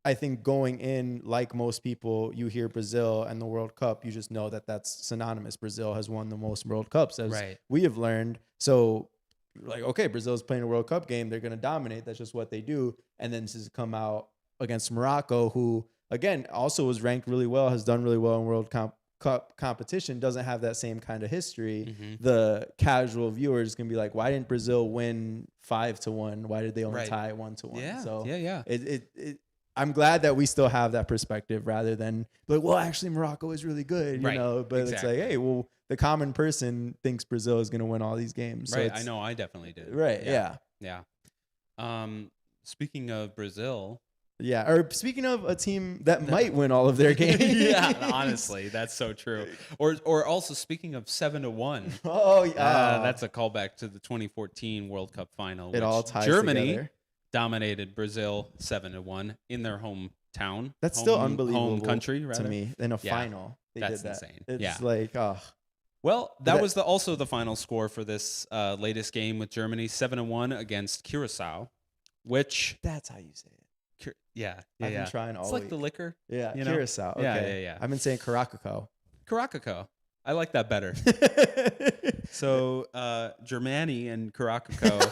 I think going in, like most people, you hear Brazil and the World Cup, you just know that that's synonymous. Brazil has won the most World Cups, as Right. we have learned. So, like, okay, Brazil's playing a World Cup game. They're going to dominate. That's just what they do. And then to come out against Morocco, who, again, also was ranked really well, has done really well in World Cup competition, doesn't have that same kind of history. Mm-hmm. The casual viewers can be like, why didn't Brazil win 5-1? Why did they only Right. tie 1-1? Yeah. So Yeah. I'm glad that we still have that perspective rather than like, well, actually Morocco is really good, Right. but Exactly. it's like, hey, well, the common person thinks Brazil is going to win all these games. So Right. I know. I definitely did. Right. Yeah. Speaking of Brazil. Yeah. Or speaking of a team that might win all of their games. Yeah. Honestly, that's so true. Or also speaking of 7-1. Oh yeah. That's a callback to the 2014 World Cup final. It all ties Germany together. dominated Brazil 7-1 in their hometown. That's still unbelievable Home country, rather. to me. In a Yeah. final, they That's did that. insane. It's Yeah. like, oh. Well, that was also the final score for this latest game with Germany, 7-1 against Curaçao, which That's how you say it. yeah. I've been trying all It's like week. the liquor. Yeah, you know? Curaçao. Okay. Yeah. I've been saying Caracaco. Caracaco. I like that better. So Germany and Curaçao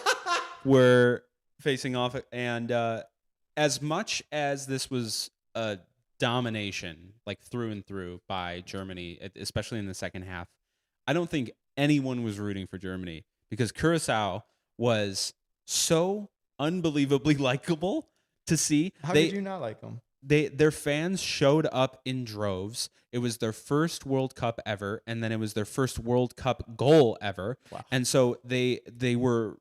were facing off, and as much as this was a domination, like through and through by Germany, especially in the second half, I don't think anyone was rooting for Germany because Curaçao was so unbelievably likable to see. How did you not like them? Their fans showed up in droves. It was their first World Cup ever, and then it was their first World Cup goal ever. Wow. And so they were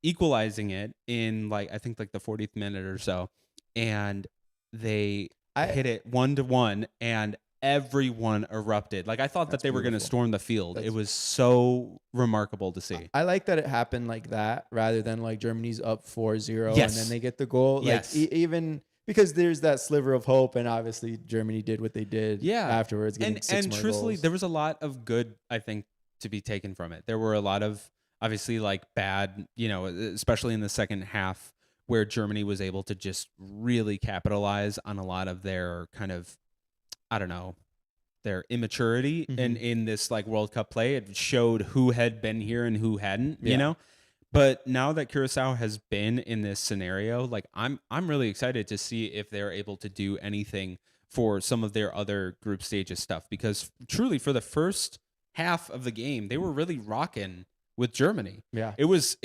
equalizing it in I think the 40th minute or so, and they hit it 1-1, and everyone erupted. I thought that they were going to storm the field. It was so remarkable to see. I like that it happened like that rather than Germany's up 4-0 Yes. and then they get the goal. Yes. Even because there's that sliver of hope, and obviously Germany did what they did afterwards, getting six more truthfully, goals. there was a lot of good, I think, to be taken from it. There were a lot of obviously bad, especially in the second half, where Germany was able to just really capitalize on a lot of their kind of, I don't know, their immaturity in this World Cup play. It showed who had been here and who hadn't, you know. But now that Curaçao has been in this scenario, I'm really excited to see if they're able to do anything for some of their other group stages stuff, because truly for the first half of the game, they were really rocking with Germany. Yeah. It was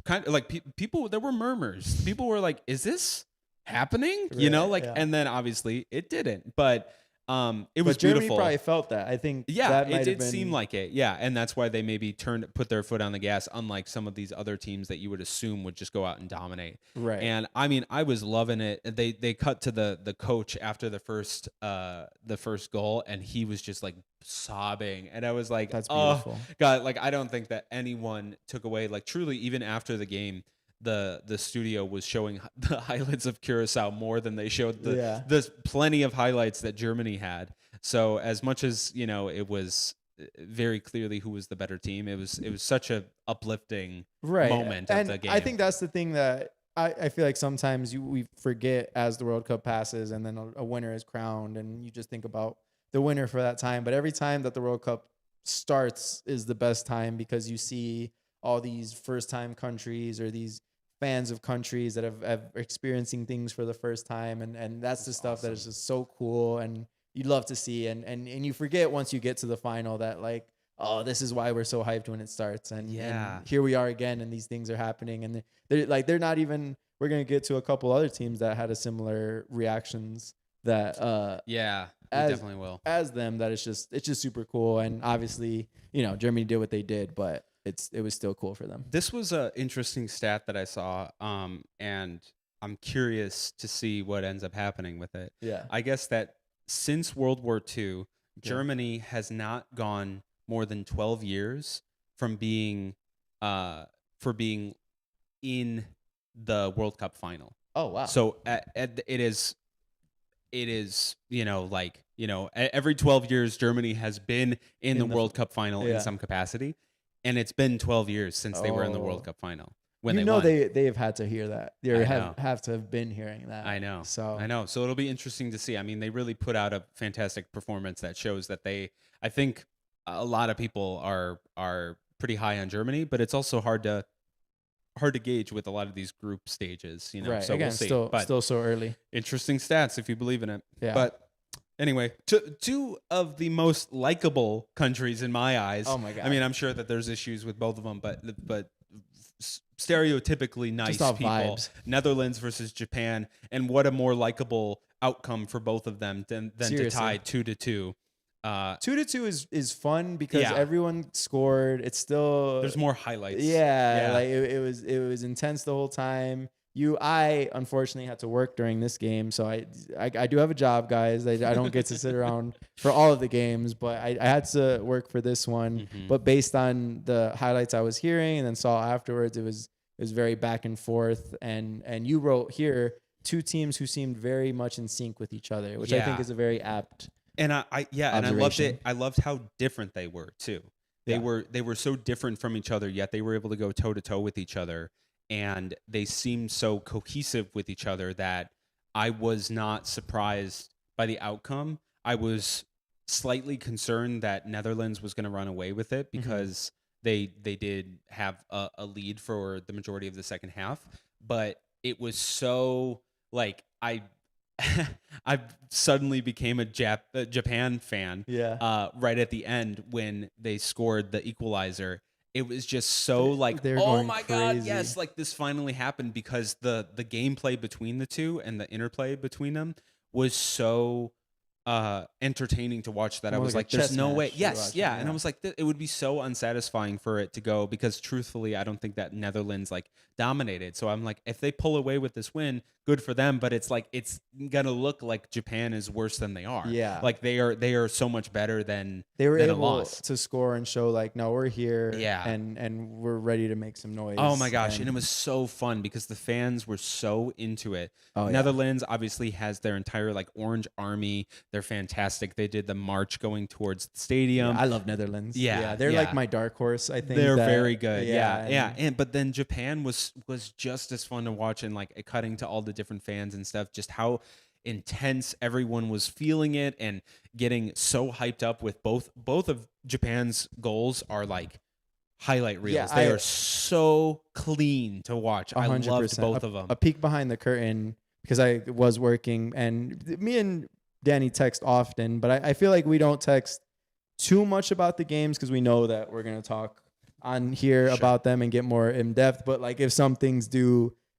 kind of people, there were murmurs. People were like, is this happening? Right, And then obviously it didn't. But it was but Germany beautiful. probably felt that. I think It did seem like it. Yeah, and that's why they maybe put their foot on the gas, unlike some of these other teams that you would assume would just go out and dominate. Right. And I mean, I was loving it. They cut to the coach after the first goal, and he was just sobbing, and I was like, that's beautiful. Oh God, I don't think that anyone took away truly, even after the game, the studio was showing the highlights of Curaçao more than they showed the plenty of highlights that Germany had. So as much as it was very clearly who was the better team, it was such a uplifting moment of the game. I think that's the thing that I feel like sometimes we forget as the World Cup passes and then a winner is crowned, and you just think about the winner for that time. But every time that the World Cup starts is the best time, because you see all these first-time countries or these fans of countries that have experiencing things for the first time, and that's the stuff awesome. That is just so cool, and you'd love to see, and you forget once you get to the final that oh, this is why we're so hyped when it starts, and here we are again, and these things are happening, and they're not even. We're gonna get to a couple other teams that had a similar reactions that we definitely will as them. That it's just super cool, and obviously Germany did what they did, but it was still cool for them. This was a interesting stat that I saw, and I'm curious to see what ends up happening with it. Yeah. I guess that since World War II, Yeah. Germany has not gone more than 12 years from being for being in the World Cup final. Oh wow. So it is, every 12 years Germany has been in the World Cup final in some capacity, and it's been 12 years since they were in the World Cup final when they won. they have had to hear that. They have to have been hearing that. I know. So it'll be interesting to see. I mean, they really put out a fantastic performance that shows that I think a lot of people are pretty high on Germany, but it's also hard to gauge with a lot of these group stages, Right. So Again, we'll see. Still so early. Interesting stats if you believe in it. Yeah. But anyway, two of the most likable countries in my eyes. Oh my God. I mean, I'm sure that there's issues with both of them, but stereotypically nice Just people. vibes. Netherlands versus Japan, and what a more likable outcome for both of them than to tie 2-2. 2-2 is fun because Yeah. everyone scored. It's still There's more highlights. Yeah. Like it was intense the whole time. I unfortunately had to work during this game, so I do have a job, guys. I don't get to sit around for all of the games, but I had to work for this one. Mhm. But based on the highlights I was hearing and then saw afterwards, it was very back and forth. And you wrote here 2 teams who seemed very much in sync with each other, which I think Yeah. is a very apt. And and I loved it. Observation. I loved how different they were too. They were so different from each other, yet they were able to go toe to toe with each other, and they seemed so cohesive with each other that I was not surprised by the outcome. I was slightly concerned that Netherlands was going to run away with it because they did have a lead for the majority of the second half, but it was so like I suddenly became a Japan fan. Yeah. Right at the end when they scored the equalizer, it was just so like, They're oh going my God, crazy. yes, like this finally happened, because the gameplay between the two and the interplay between them was so entertaining to watch that I More was like a like, there's chess no way. match you're Yes, watching, yeah. And yeah. I was like, it would be so unsatisfying for it to go, because truthfully, I don't think that Netherlands like dominated. So I'm like, if they pull away with this win, good for them. But it's like, it's gonna look like Japan is worse than they are. Yeah. Like they are so much better than They were than a able loss. to score and show like, no, we're here. Yeah. And we're ready to make some noise. Oh my gosh. And it was so fun because the fans were so into it. Oh, yeah. Netherlands obviously has their entire like orange army. They're fantastic. They did the march going towards the stadium. I love Netherlands. Yeah, They're yeah. like my dark horse, I think. They're that- very good. Yeah. and- And but then Japan was just as fun to watch, and like cutting to all the different fans and stuff, just how intense everyone was feeling it and getting so hyped up with both of Japan's goals are like highlight reels. Yeah, They are so clean to watch. I 100%. loved both of them. A peek behind the curtain, because I was working, and me and Danny text often, but I feel like we don't text too much about the games because we know that we're going to talk on here Sure. about them and get more in depth. But like if some things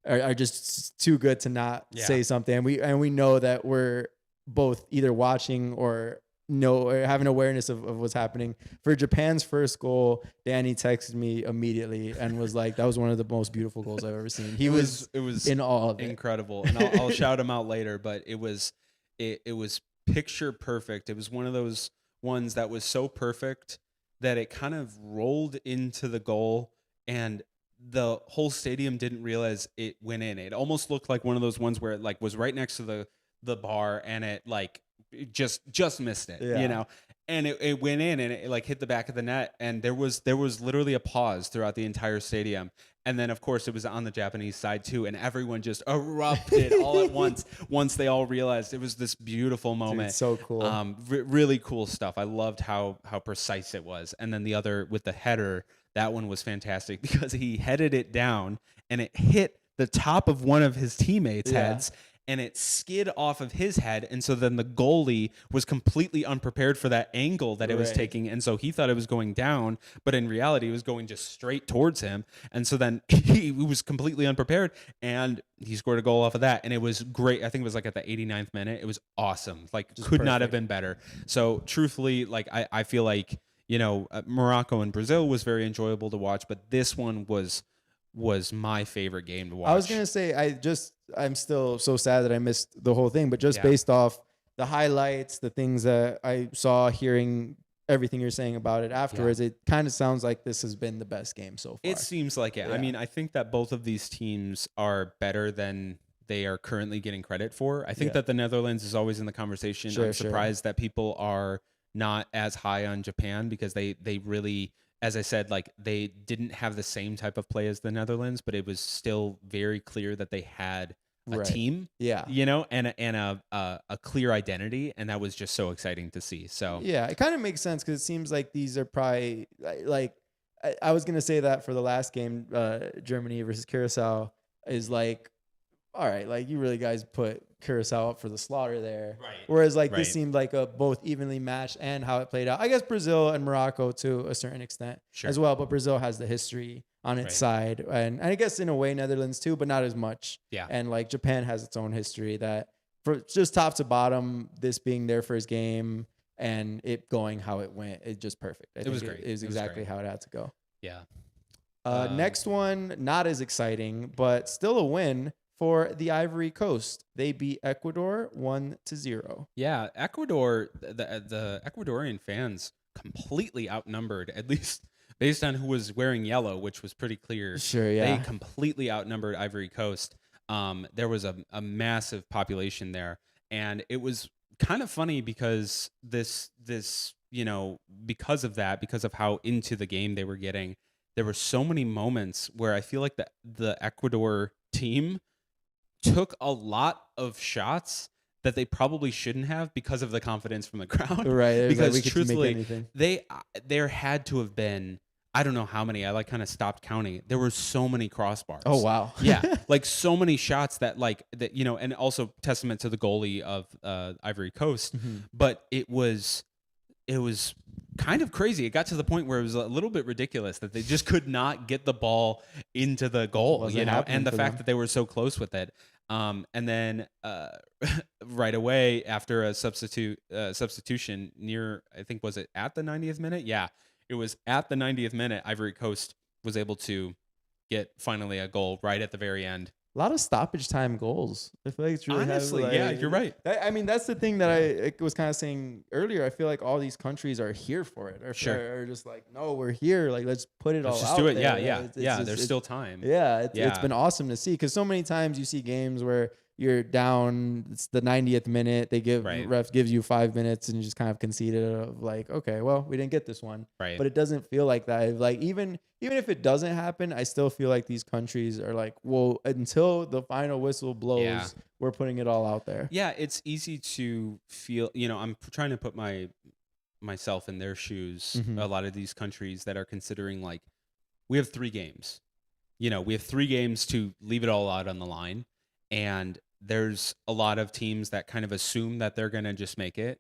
are just too good to not say something, and we know that we're both either watching or having awareness of what's happening. For Japan's first goal, Danny texted me immediately and was like, that was one of the most beautiful goals I've ever seen. It was in awe of it. Incredible. And I'll shout him out later, but it was picture perfect. It was one of those ones that was so perfect that it kind of rolled into the goal, and the whole stadium didn't realize it went in. It almost looked like one of those ones where it like was right next to the bar, and it like it just missed it, Yeah. And it went in, and it like hit the back of the net, and there was literally a pause throughout the entire stadium. And then of course it was on the Japanese side too, and everyone just erupted all at once they all realized it was this beautiful moment. Dude, so cool. Really cool stuff. I loved how precise it was. And then the other with the header, that one was fantastic because he headed it down and it hit the top of one of his teammates' heads, and it skid off of his head. And so then the goalie was completely unprepared for that angle that it was taking. And so he thought it was going down, but in reality, it was going just straight towards him. And so then he was completely unprepared, and he scored a goal off of that. And it was great. I think it was like at the 89th minute. It was awesome. Like, could not have been better. So truthfully, like, I feel like, Morocco and Brazil was very enjoyable to watch, but this one was my favorite game to watch. I was gonna say I'm still so sad that I missed the whole thing, but just Yeah. based off the highlights, the things that I saw, hearing everything you're saying about it afterwards, it kind of sounds like this has been the best game so far. It seems like it. Yeah. I mean, I think that both of these teams are better than they are currently getting credit for. I think that the Netherlands is always in the conversation. I'm surprised that people are not as high on Japan because they really, as I said, like they didn't have the same type of play as the Netherlands, but it was still very clear that they had a team, and a clear identity, and that was just so exciting to see. So it kind of makes sense because it seems like these are probably like I was gonna say that for the last game, Germany versus Curaçao is like, all right, like you really guys put Curaçao up for the slaughter there. Right. Whereas like this seemed like a both evenly matched and how it played out. I guess Brazil and Morocco to a certain extent as well, but Brazil has the history on its side. And I guess in a way Netherlands too, but not as much. Yeah. And like Japan has its own history that for just top to bottom, this being their first game and it going how it went, it's just perfect. It was great. It was exactly how it had to go. Yeah. Next one, not as exciting, but still a win for the Ivory Coast. They beat Ecuador 1-0. Yeah, Ecuador, the Ecuadorian fans completely outnumbered, at least based on who was wearing yellow, which was pretty clear. Sure, yeah. They completely outnumbered Ivory Coast. There was a massive population there, and it was kind of funny because this because of that, because of how into the game they were getting, there were so many moments where I feel like the Ecuador team took a lot of shots that they probably shouldn't have because of the confidence from the crowd. Right. Because like truthfully, there had to have been, I don't know how many. I like kind of stopped counting. There were so many crossbars. Oh wow. Yeah, like so many shots that and also testament to the goalie of Ivory Coast. Mm-hmm. But it was kind of crazy. It got to the point where it was a little bit ridiculous that they just could not get the ball into the goal, and the fact that they were so close with it. And then right away after a substitution near, I think, was it at the 90th minute? Yeah, it was at the 90th minute. Ivory Coast was able to get finally a goal right at the very end. A lot of stoppage time goals. I feel like it's really honestly, yeah, you're right. I mean, that's the thing that I was kind of saying earlier. I feel like all these countries are here for it, or just like, no, we're here. Like, let's put it all out. Let's just do it. There. Yeah. There's still time. Yeah, it's been awesome to see because so many times you see games where you're down, it's the 90th minute. They ref gives you 5 minutes and you just kind of conceded of like, okay, well, we didn't get this one. Right. But it doesn't feel like that. Like even if it doesn't happen, I still feel like these countries are like, well, until the final whistle blows, we're putting it all out there. Yeah, it's easy to feel, I'm trying to put myself in their shoes. Mm-hmm. A lot of these countries that are considering like, we have 3 games. We have 3 games to leave it all out on the line. And there's a lot of teams that kind of assume that they're going to just make it.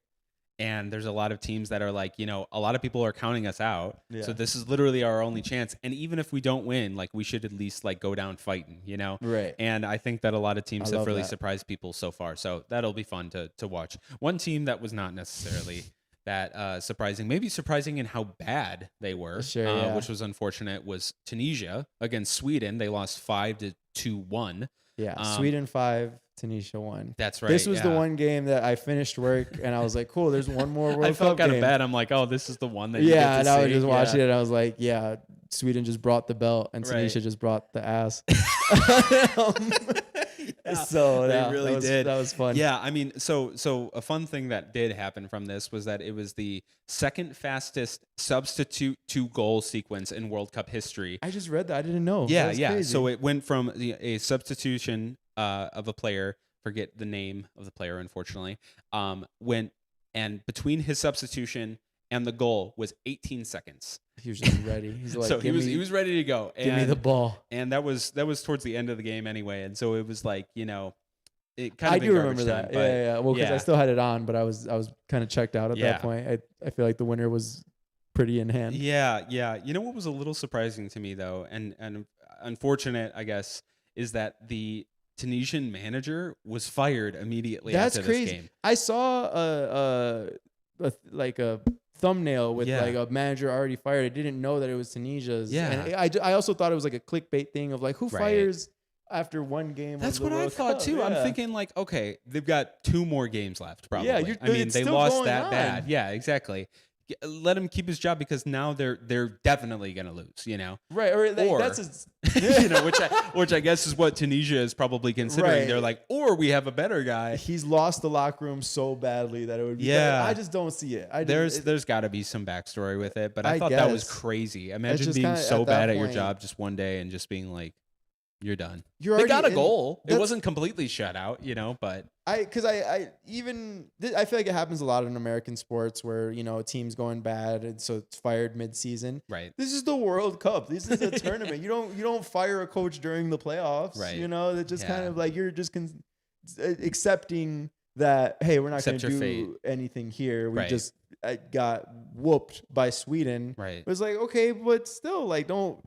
And there's a lot of teams that are like, a lot of people are counting us out. Yeah. So this is literally our only chance. And even if we don't win, like we should at least like go down fighting, Right. And I think that a lot of teams have really surprised people so far. So that'll be fun to watch. One team that was not necessarily that surprising, maybe surprising in how bad they were, which was unfortunate, was Tunisia against Sweden. They lost 5-2-1. Yeah. Sweden 5, Tunisia 1. That's right. This was the one game that I finished work and I was like, cool, there's one more World Cup game. I felt kind of bad. I'm like, oh, this is the one that you get to and see. I was just watching it and I was like, yeah, Sweden just brought the belt and Tunisia just brought the ass. So they really did. That was fun. Yeah, I mean, so a fun thing that did happen from this was that it was the second fastest substitute to goal sequence in World Cup history. I just read that. I didn't know. Yeah. Crazy. So it went from a substitution of a player, forget the name of the player, unfortunately, and between his substitution and the goal was 18 seconds. He was just ready. He's like, so he was ready to go. Give me the ball. And that was towards the end of the game anyway. And so it was like, it kind of. I do remember that. Yeah. Well, because I still had it on, but I was kind of checked out at that point. I feel like the winner was pretty in hand. Yeah. You know what was a little surprising to me though, and unfortunate, I guess, is that the Tunisian manager was fired immediately after this game. I saw a thumbnail with Yeah. like a manager already fired. I didn't know that it was Tunisia's. Yeah. And I also thought it was like a clickbait thing of like, who Right. fires after one game? That's of the what I World thought Cup? too. I'm Yeah. thinking like, okay, they've got 2 more games left, probably. Yeah, I mean, it's they still lost going that on. bad. Yeah, exactly. Let him keep his job because now they're definitely gonna lose. You know, Right. Or, like, Or- that's you know, which I guess is what Tunisia is probably considering. Right. They're like, or we have a better guy. he's lost the locker room so badly that it would be. Yeah. I just don't see it. There's got to be some backstory with it, but I I thought that was guess. crazy. Imagine just being kinda, so at that bad at your point- job just one day and just being like, you're done. You're They already got a in- goal. It that's- wasn't completely shut out, you know, but I feel like it happens a lot in American sports where, you know, a team's going bad and so it's fired mid-season. right. This is the World Cup. This is a tournament. You don't fire a coach during the playoffs. Right. You know, that just kind Yeah. of like you're just accepting that, hey, we're not going Accept to your do anything here. We Right. just got whooped by Sweden. Right. It was like, okay, but still, like, don't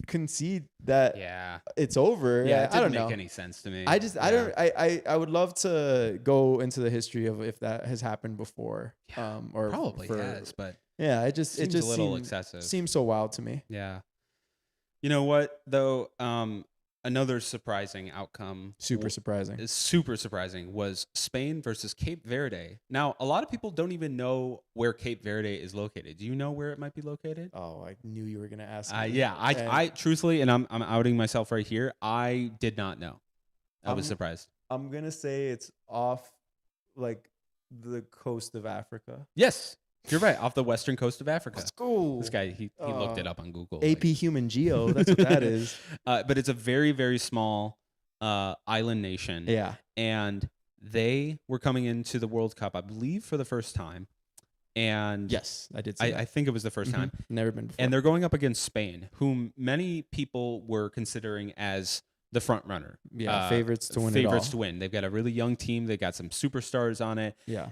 concede that Yeah. it's over. Yeah. It I didn't don't make know. any sense to me. I just I Yeah. don't I would love to go into the history of if that has happened before. Yeah, Or Probably has, but Yeah, it seems just a little seems, excessive. seems so wild to me. Yeah. You know what though? Another surprising outcome. Super surprising. Is super surprising was Spain versus Cape Verde. Now, a lot of people don't even know where Cape Verde is located. Do you know where it might be located? Oh, I knew you were gonna ask. Me. Yeah, I truthfully, and I'm outing myself right here. I did not know. I was surprised. I'm gonna say it's off, like the coast of Africa. Yes, you're right. Off the western coast of Africa. Let's go. This guy, he looked it up on Google. AP Human Geo. That's what that is. But it's a very, very small island nation. Yeah. And they were coming into the World Cup, I believe, for the first time. And Yes, I did. See I that. think it was the 1st time. Never been before. And they're going up against Spain, whom many people were considering as the front runner. Favorites to win. Favorites it all. to win. They've got a really young team. They got some superstars on it. Yeah.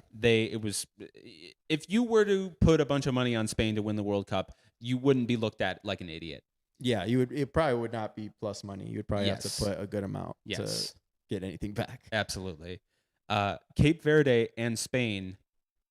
If you were to put a bunch of money on Spain to win the World Cup, you wouldn't be looked at like an idiot. Yeah, you would. It probably would not be plus money. You would probably Yes. have to put a good amount Yes. to get anything back. Absolutely. Cape Verde and Spain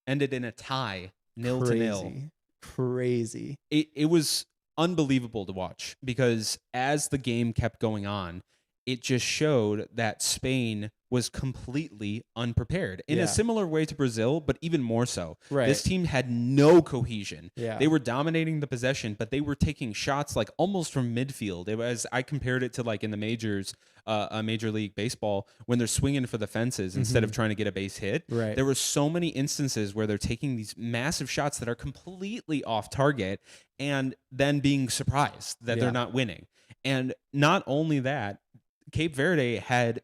ended in a tie, 0-0. Crazy. It was unbelievable to watch because as the game kept going on, it just showed that Spain was completely unprepared in Yeah. a similar way to Brazil, but even more so. Right. This team had no cohesion. Yeah. They were dominating the possession, but they were taking shots like almost from midfield. It was, I compared it to like in the majors, a Major League Baseball, when they're swinging for the fences instead of trying to get a base hit. Right. There were so many instances where they're taking these massive shots that are completely off target and then being surprised that Yeah. they're not winning. And not only that, Cape Verde had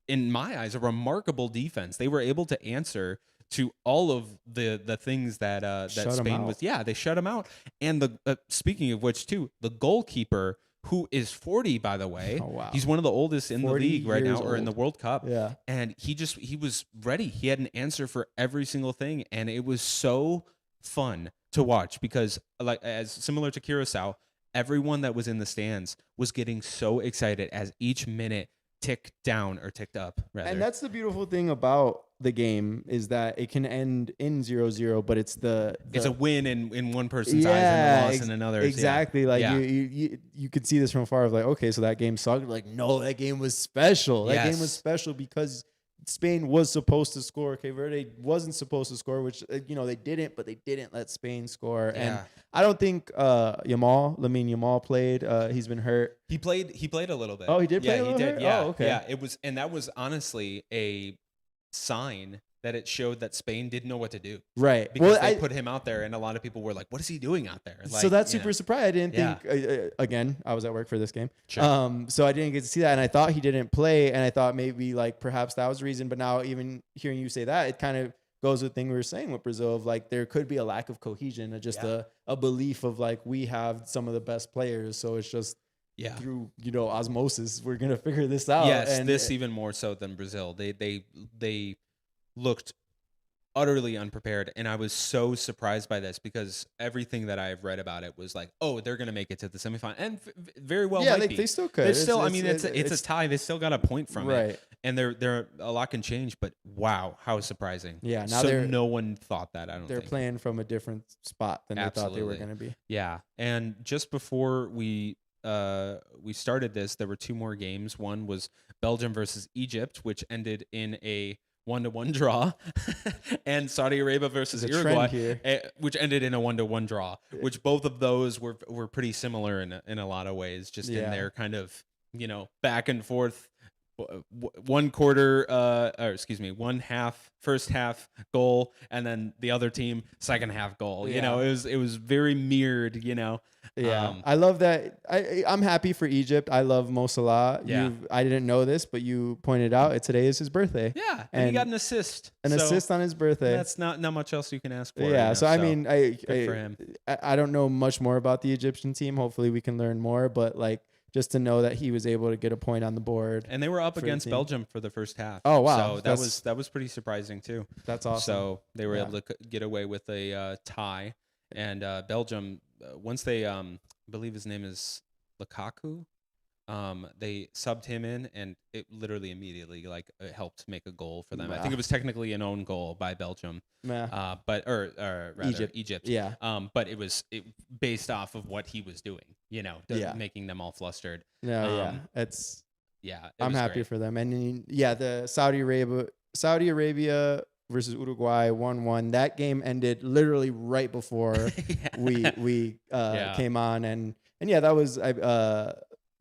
in my eyes, a remarkable defense. They were able to answer to all of the things that Shut 'em Spain was. out. Yeah, they shut them out. And the speaking of which, too, the goalkeeper, who is 40, by the way, Oh, wow. he's one of the oldest in the 40 league right now, years or in the old. World Cup. Yeah. And he was ready. He had an answer for every single thing, and it was so fun to watch because, like, as similar to Curaçao, everyone that was in the stands was getting so excited as each minute ticked down or ticked up, rather. And that's the beautiful thing about the game is that it can end in 0-0, but it's it's a win in one person's eyes and a loss in another's. Yeah. Exactly. Like Yeah. you could see this from afar of like, okay, so that game sucked. Like, no, that game was special. That game was Yes. special because Spain was supposed to score. Cape Verde wasn't supposed to score, which they didn't, but they didn't let Spain score. Yeah. And I don't think Lamine Yamal played. He's been hurt. He played a little bit. Oh, he did play Yeah, a little he did. bit? Yeah. Oh, okay. Yeah, that was honestly a sign that it showed that Spain didn't know what to do. Right. Because they put him out there, and a lot of people were like, "What is he doing out there?" Like, so that's you super know. surprised. I didn't Yeah. think. Again, I was at work for this game. Sure. So I didn't get to see that, and I thought he didn't play, and I thought maybe like perhaps that was the reason. But now even hearing you say that, it kind of goes with the thing we were saying with Brazil of like there could be a lack of cohesion, or just a belief of like we have some of the best players, so it's just Yeah. through osmosis we're gonna figure this out. Yes, and this even more so than Brazil. They looked utterly unprepared, and I was so surprised by this because everything that I've read about it was like, oh, they're going to make it to the semifinal, and very well, yeah, might be. they still could. They still, I mean, it's a tie. They still got a point from it, right. and they're a lot can change, but wow, how surprising. Yeah, now So no one thought that, I don't they're think. playing from a different spot than they thought they were Absolutely. going to be. Yeah. And just before we started this, there were two more games. One was Belgium versus Egypt, which ended in a 1-1 draw, and Saudi Arabia versus There's a Uruguay, trend here. which ended in a 1-1 draw. Which both of those were pretty similar in a lot of ways, just in Yeah. their kind of, back and forth. One quarter, one half, first half goal, and then the other team second half goal. Yeah. It was very mirrored. Yeah, I love that. I'm happy for Egypt. I love Mo Salah. Yeah. I didn't know this, but you pointed out today is his birthday. Yeah, and he got an assist. Assist on his birthday. That's not much else you can ask for. Yeah, so I mean, good for him. I don't know much more about the Egyptian team. Hopefully, we can learn more. But like, just to know that he was able to get a point on the board. And they were up for the against team. Belgium for the first half. Oh, wow. So that was pretty surprising too. That's awesome. So they were Yeah. able to get away with a tie, and Belgium once they I believe his name is Lukaku. They subbed him in, and it literally immediately it helped make a goal for them. I think it was technically an own goal by Belgium, Meh. Rather Egypt. Yeah. But it was based off of what he was doing, Yeah. making them all flustered. No, yeah. Yeah, I'm happy for them. And the Saudi Arabia versus Uruguay 1-1. That game ended literally right before we came on, and yeah, that was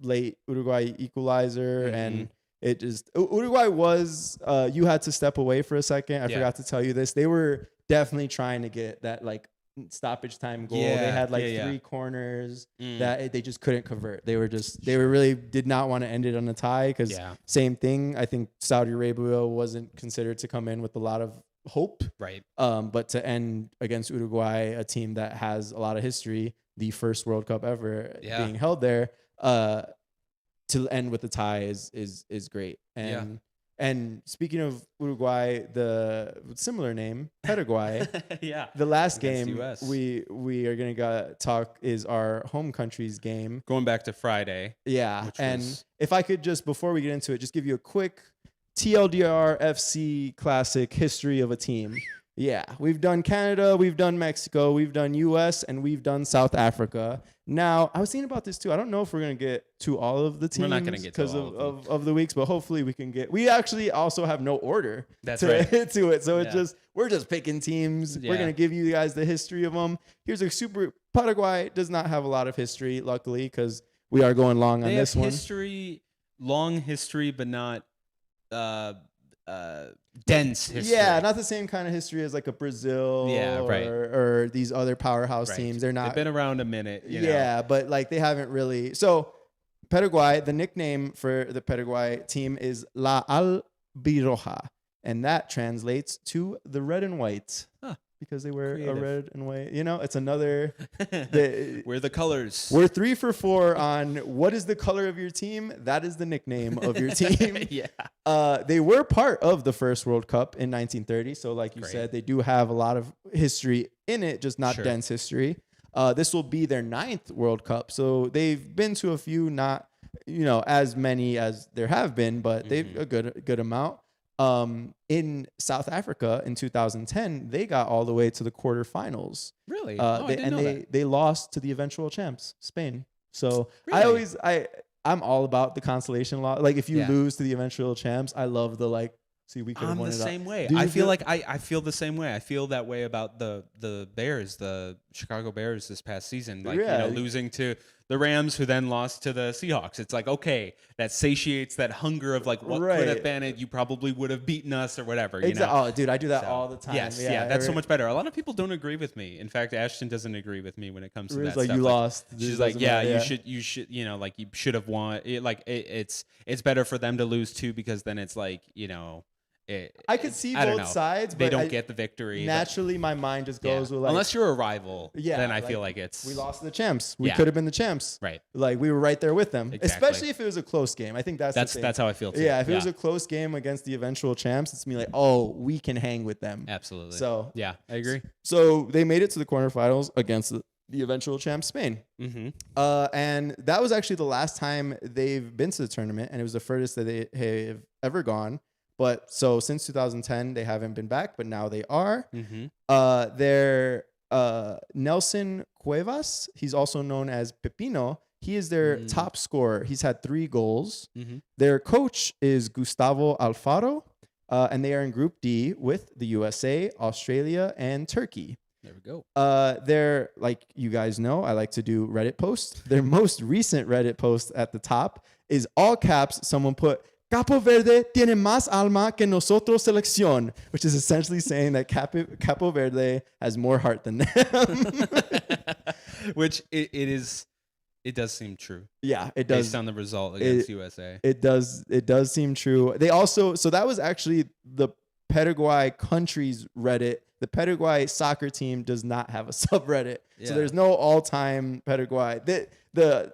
late Uruguay equalizer, and it just Uruguay was you had to step away for a second. I forgot to tell you this. They were definitely trying to get that stoppage time goal. They had three corners that they just couldn't convert. They really did not want to end it on a tie, because same thing. I think Saudi Arabia wasn't considered to come in with a lot of hope, right? But to end against Uruguay, a team that has a lot of history, the first World Cup ever being held there, to end with a tie is great. And speaking of Uruguay, the similar name, Paraguay. The last game we are gonna talk is our home country's game. Going back to Friday. Yeah, if I could just, before we get into it, just give you a quick TLDR FC classic history of a team. Yeah, we've done Canada, we've done Mexico, we've done US, and we've done South Africa. Now, I was thinking about this too. I don't know if we're going to get to all of the teams. We're not going to get because of the weeks, but hopefully we can get. We actually also have no order to it. So we're just picking teams. Yeah. We're going to give you guys the history of them. Here's Paraguay does not have a lot of history, luckily, because we are going long on this one. Long history, but not dense history. Yeah, not the same kind of history as like a Brazil or these other powerhouse teams. They've been around a minute. But they haven't really. So Paraguay, the nickname for the Paraguay team is La Albiroja, and that translates to the red and white. Huh. Because they wear a red and white. It's another. We're the colors. We're 3 for 4 on what is the color of your team. That is the nickname of your team. They were part of the first World Cup in 1930. So like you said, they do have a lot of history in it, just not dense history. This will be their 9th World Cup. So they've been to a few, not as many as there have been, but they've a good amount. In South Africa in 2010, they got all the way to the quarterfinals. Really? They lost to the eventual champs, Spain. So really? I'm all about the consolation loss. Like if you lose to the eventual champs, I love the see, we could have won it. I'm the same way. I feel the same way. I feel that way about the Bears, the Chicago Bears this past season. Losing to the Rams, who then lost to the Seahawks. It's okay, that satiates that hunger of what could have been it. You probably would have beaten us or whatever. Oh, dude, I do that all the time. Yes, that's so much better. A lot of people don't agree with me. In fact, Ashton doesn't agree with me when it comes to that stuff. You lost. She's like, you should, you should have won. It's better for them to lose too, because then it's I could see both sides, but they don't get the victory. Naturally, my mind just goes with unless you're a rival, then I feel like it's we lost to the champs. We could have been the champs, right? We were right there with them, exactly. Especially if it was a close game. I think that's how I feel too. Yeah, if it was a close game against the eventual champs, it's me we can hang with them. Absolutely. So yeah, I agree. So they made it to the quarterfinals against the eventual champ Spain. Mm-hmm. And that was actually the last time they've been to the tournament, and it was the furthest that they have ever gone. But so since 2010, they haven't been back, but now they are. Mm-hmm. They're Nelson Cuevas. He's also known as Pepino. He is their top scorer. He's had 3 goals. Mm-hmm. Their coach is Gustavo Alfaro, and they are in Group D with the USA, Australia, and Turkey. There we go. They're, like you guys know, I like to do Reddit posts. Their most recent Reddit post at the top is all caps. Someone put, Cabo Verde tiene más alma que nosotros selección, which is essentially saying that Cabo Verde has more heart than them. Which it does seem true. Yeah, it does. Based on the result against USA. It does seem true. They also, so that was actually the Paraguay country's Reddit. The Paraguay soccer team does not have a subreddit. Yeah. So there's no all-time Paraguay. The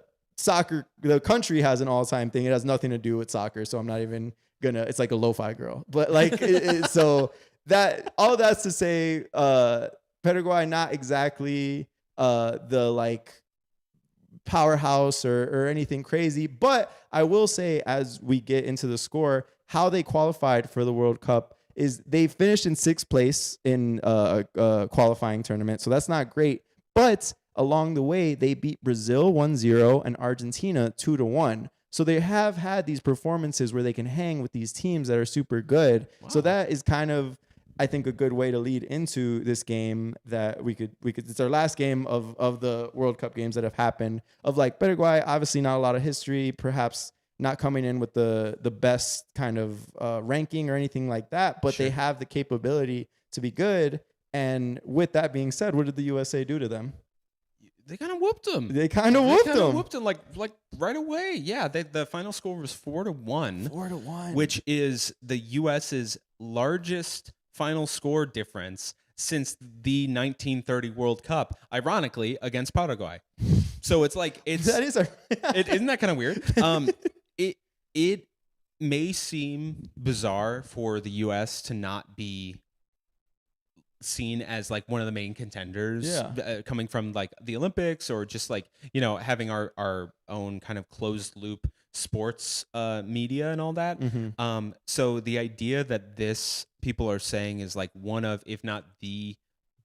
country has an all-time thing. It has nothing to do with soccer. So I'm not even gonna, it's like a lo-fi girl. But like, so that, all that's to say, Paraguay, not exactly the like powerhouse or anything crazy. But I will say, as we get into the score, how they qualified for the World Cup is they finished in 6th place in a qualifying tournament. So that's not great. But along the way, they beat Brazil 1-0 and Argentina 2-1. So they have had these performances where they can hang with these teams that are super good. Wow. So that is kind of, I think, a good way to lead into this game that we could, it's our last game of the World Cup games that have happened, of like Paraguay, obviously not a lot of history, perhaps not coming in with the best kind of ranking or anything like that, but sure, they have the capability to be good. And with that being said, what did the USA do to them? They kind of whooped them. They kind of whooped them like right away. Yeah, the final score was 4-1. 4-1, which is the US's largest final score difference since the 1930 World Cup, ironically against Paraguay. So it's like isn't that kind of weird? It may seem bizarre for the US to not be seen as like one of the main contenders, coming from like the Olympics, or just like, you know, having our own kind of closed loop sports media and all that. Mm-hmm. So the idea that this, people are saying, is like one of, if not the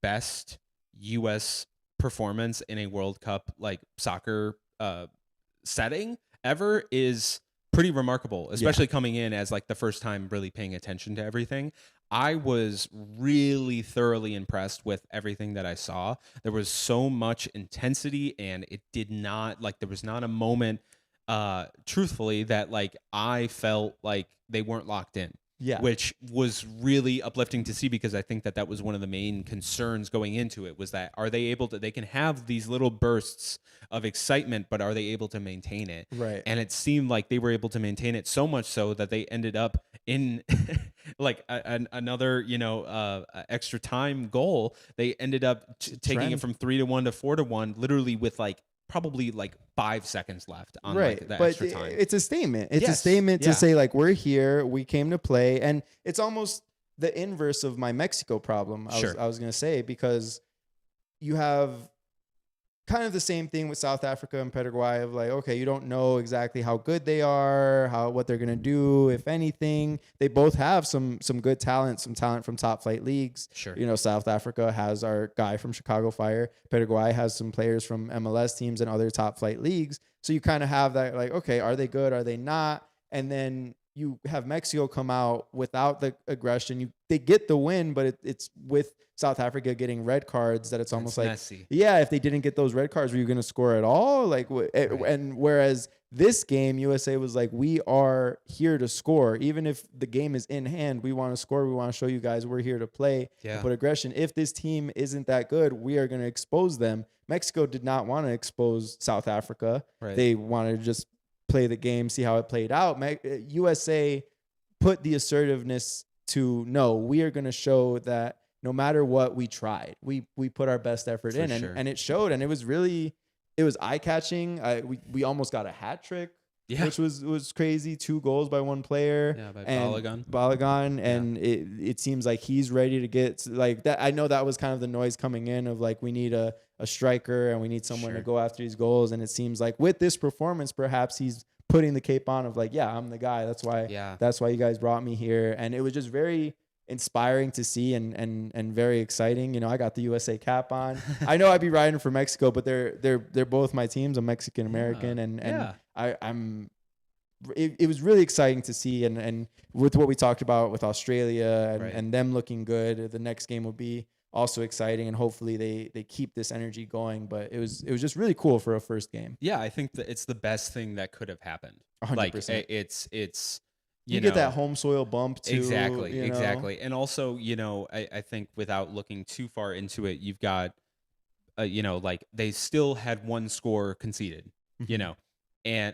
best US performance in a World Cup like soccer setting ever is pretty remarkable, especially coming in as like the first time really paying attention to everything. I was really thoroughly impressed with everything that I saw. There was so much intensity, and it did not, like, there was not a moment, truthfully, that like I felt like they weren't locked in. Yeah, which was really uplifting to see, because I think that was one of the main concerns going into it, was that are they able to, they can have these little bursts of excitement, but are they able to maintain it? Right. And it seemed like they were able to maintain it, so much so that they ended up in like another, you know, extra time goal. They ended up taking it from 3-1 to 4-1, literally with like probably like 5 seconds left on like the extra time. It's a statement. It's a statement to say like, we're here, we came to play. And it's almost the inverse of my Mexico problem. I was going to say, because you have kind of the same thing with South Africa and Paraguay, of like, okay, you don't know exactly how good they are, what they're going to do, if anything. They both have some good talent, some talent from top flight leagues. Sure. You know, South Africa has our guy from Chicago Fire. Paraguay has some players from MLS teams and other top flight leagues. So you kind of have that, like, okay, are they good? Are they not? And then you have Mexico come out without the aggression. They get the win, but it's with South Africa getting red cards, that it's almost like, messy. Yeah, if they didn't get those red cards, were you going to score at all? Like, and whereas this game, USA was like, we are here to score. Even if the game is in hand, we want to score. We want to show you guys we're here to play, and put aggression. If this team isn't that good, we are going to expose them. Mexico did not want to expose South Africa. Right. They wanted to just play the game, see how it played out. USA put the assertiveness to, no, we are going to show that no matter what, we tried. We put our best effort in, and it showed. And it was eye-catching. We almost got a hat trick. Yeah. which was crazy. 2 goals by one player. Yeah, by and Balogun. and it seems like he's ready to get like that. I know that was kind of the noise coming in of like we need a striker and we need someone to go after these goals. And it seems like with this performance, perhaps he's putting the cape on of like, yeah, I'm the guy. That's why you guys brought me here. And it was just very inspiring to see and very exciting. You know, I got the USA cap on. I know I'd be riding for Mexico, but they're both my teams. I'm Mexican American, and I'm. It was really exciting to see, and with what we talked about with Australia and them looking good, the next game will be also exciting, and hopefully they keep this energy going. But it was just really cool for a first game. Yeah, I think that it's the best thing that could have happened. 100%. Like it's you get that home soil bump too. Exactly. And also, you know, I think without looking too far into it, you've got, you know, like they still had 1 score conceded, you know,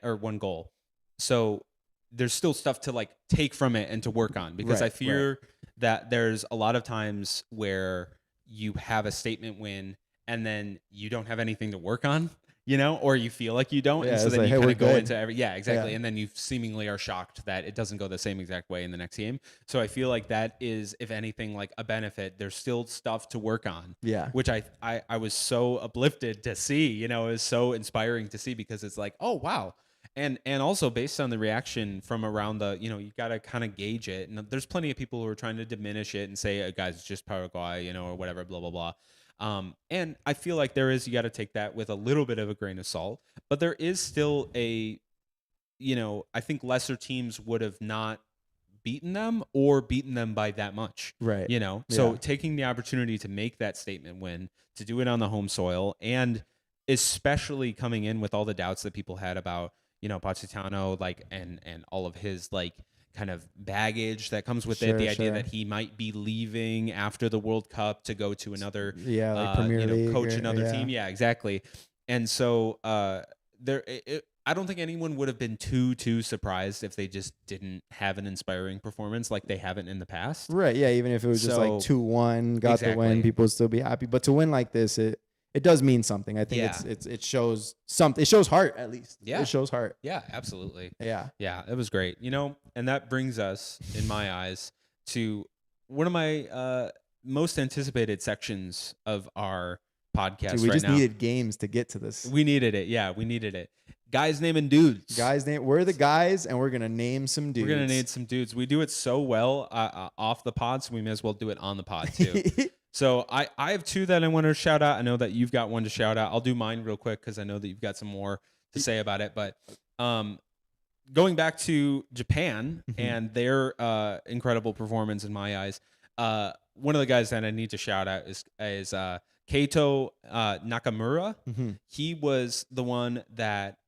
or 1 goal. So there's still stuff to like take from it and to work on, because I fear that there's a lot of times where you have a statement win and then you don't have anything to work on. You know, or you feel like you don't, and so then like, you kind of go into exactly, and then you seemingly are shocked that it doesn't go the same exact way in the next game. So I feel like that is, if anything, like a benefit. There's still stuff to work on, which I was so uplifted to see. You know, it was so inspiring to see, because it's like, oh wow, and also based on the reaction from around the, you know, you got to kind of gauge it, and there's plenty of people who are trying to diminish it and say, guys, it's just Paraguay, you know, or whatever, blah blah blah. And I feel like you got to take that with a little bit of a grain of salt, but there is still you know, I think lesser teams would have not beaten them or beaten them by that much. Right. You know, so taking the opportunity to make that statement win, to do it on the home soil, and especially coming in with all the doubts that people had about, you know, Pochettino, like, and all of his, like, kind of baggage that comes with it, the idea that he might be leaving after the World Cup to go to another, like Premier League, coach another team. Yeah, exactly. And so I don't think anyone would have been too surprised if they just didn't have an inspiring performance like they haven't in the past. Right. Yeah. Even if it was just like 2-1, got the win, people would still be happy. But to win like this, it does mean something. I think it shows something. It shows heart, at least. Yeah. It shows heart. Yeah, absolutely. Yeah. Yeah, it was great. You know, and that brings us, in my eyes, to one of my most anticipated sections of our podcast. Dude, we just needed games to get to this. We needed it. Yeah, we needed it. Guys naming dudes. We're the guys, and we're going to name some dudes. We're going to name some dudes. We do it so well off the pod, so we may as well do it on the pod, too. So I have 2 that I want to shout out. I know that you've got 1 to shout out. I'll do mine real quick because I know that you've got some more to say about it. But going back to Japan and their incredible performance in my eyes, one of the guys that I need to shout out is Keito Nakamura. He was the one that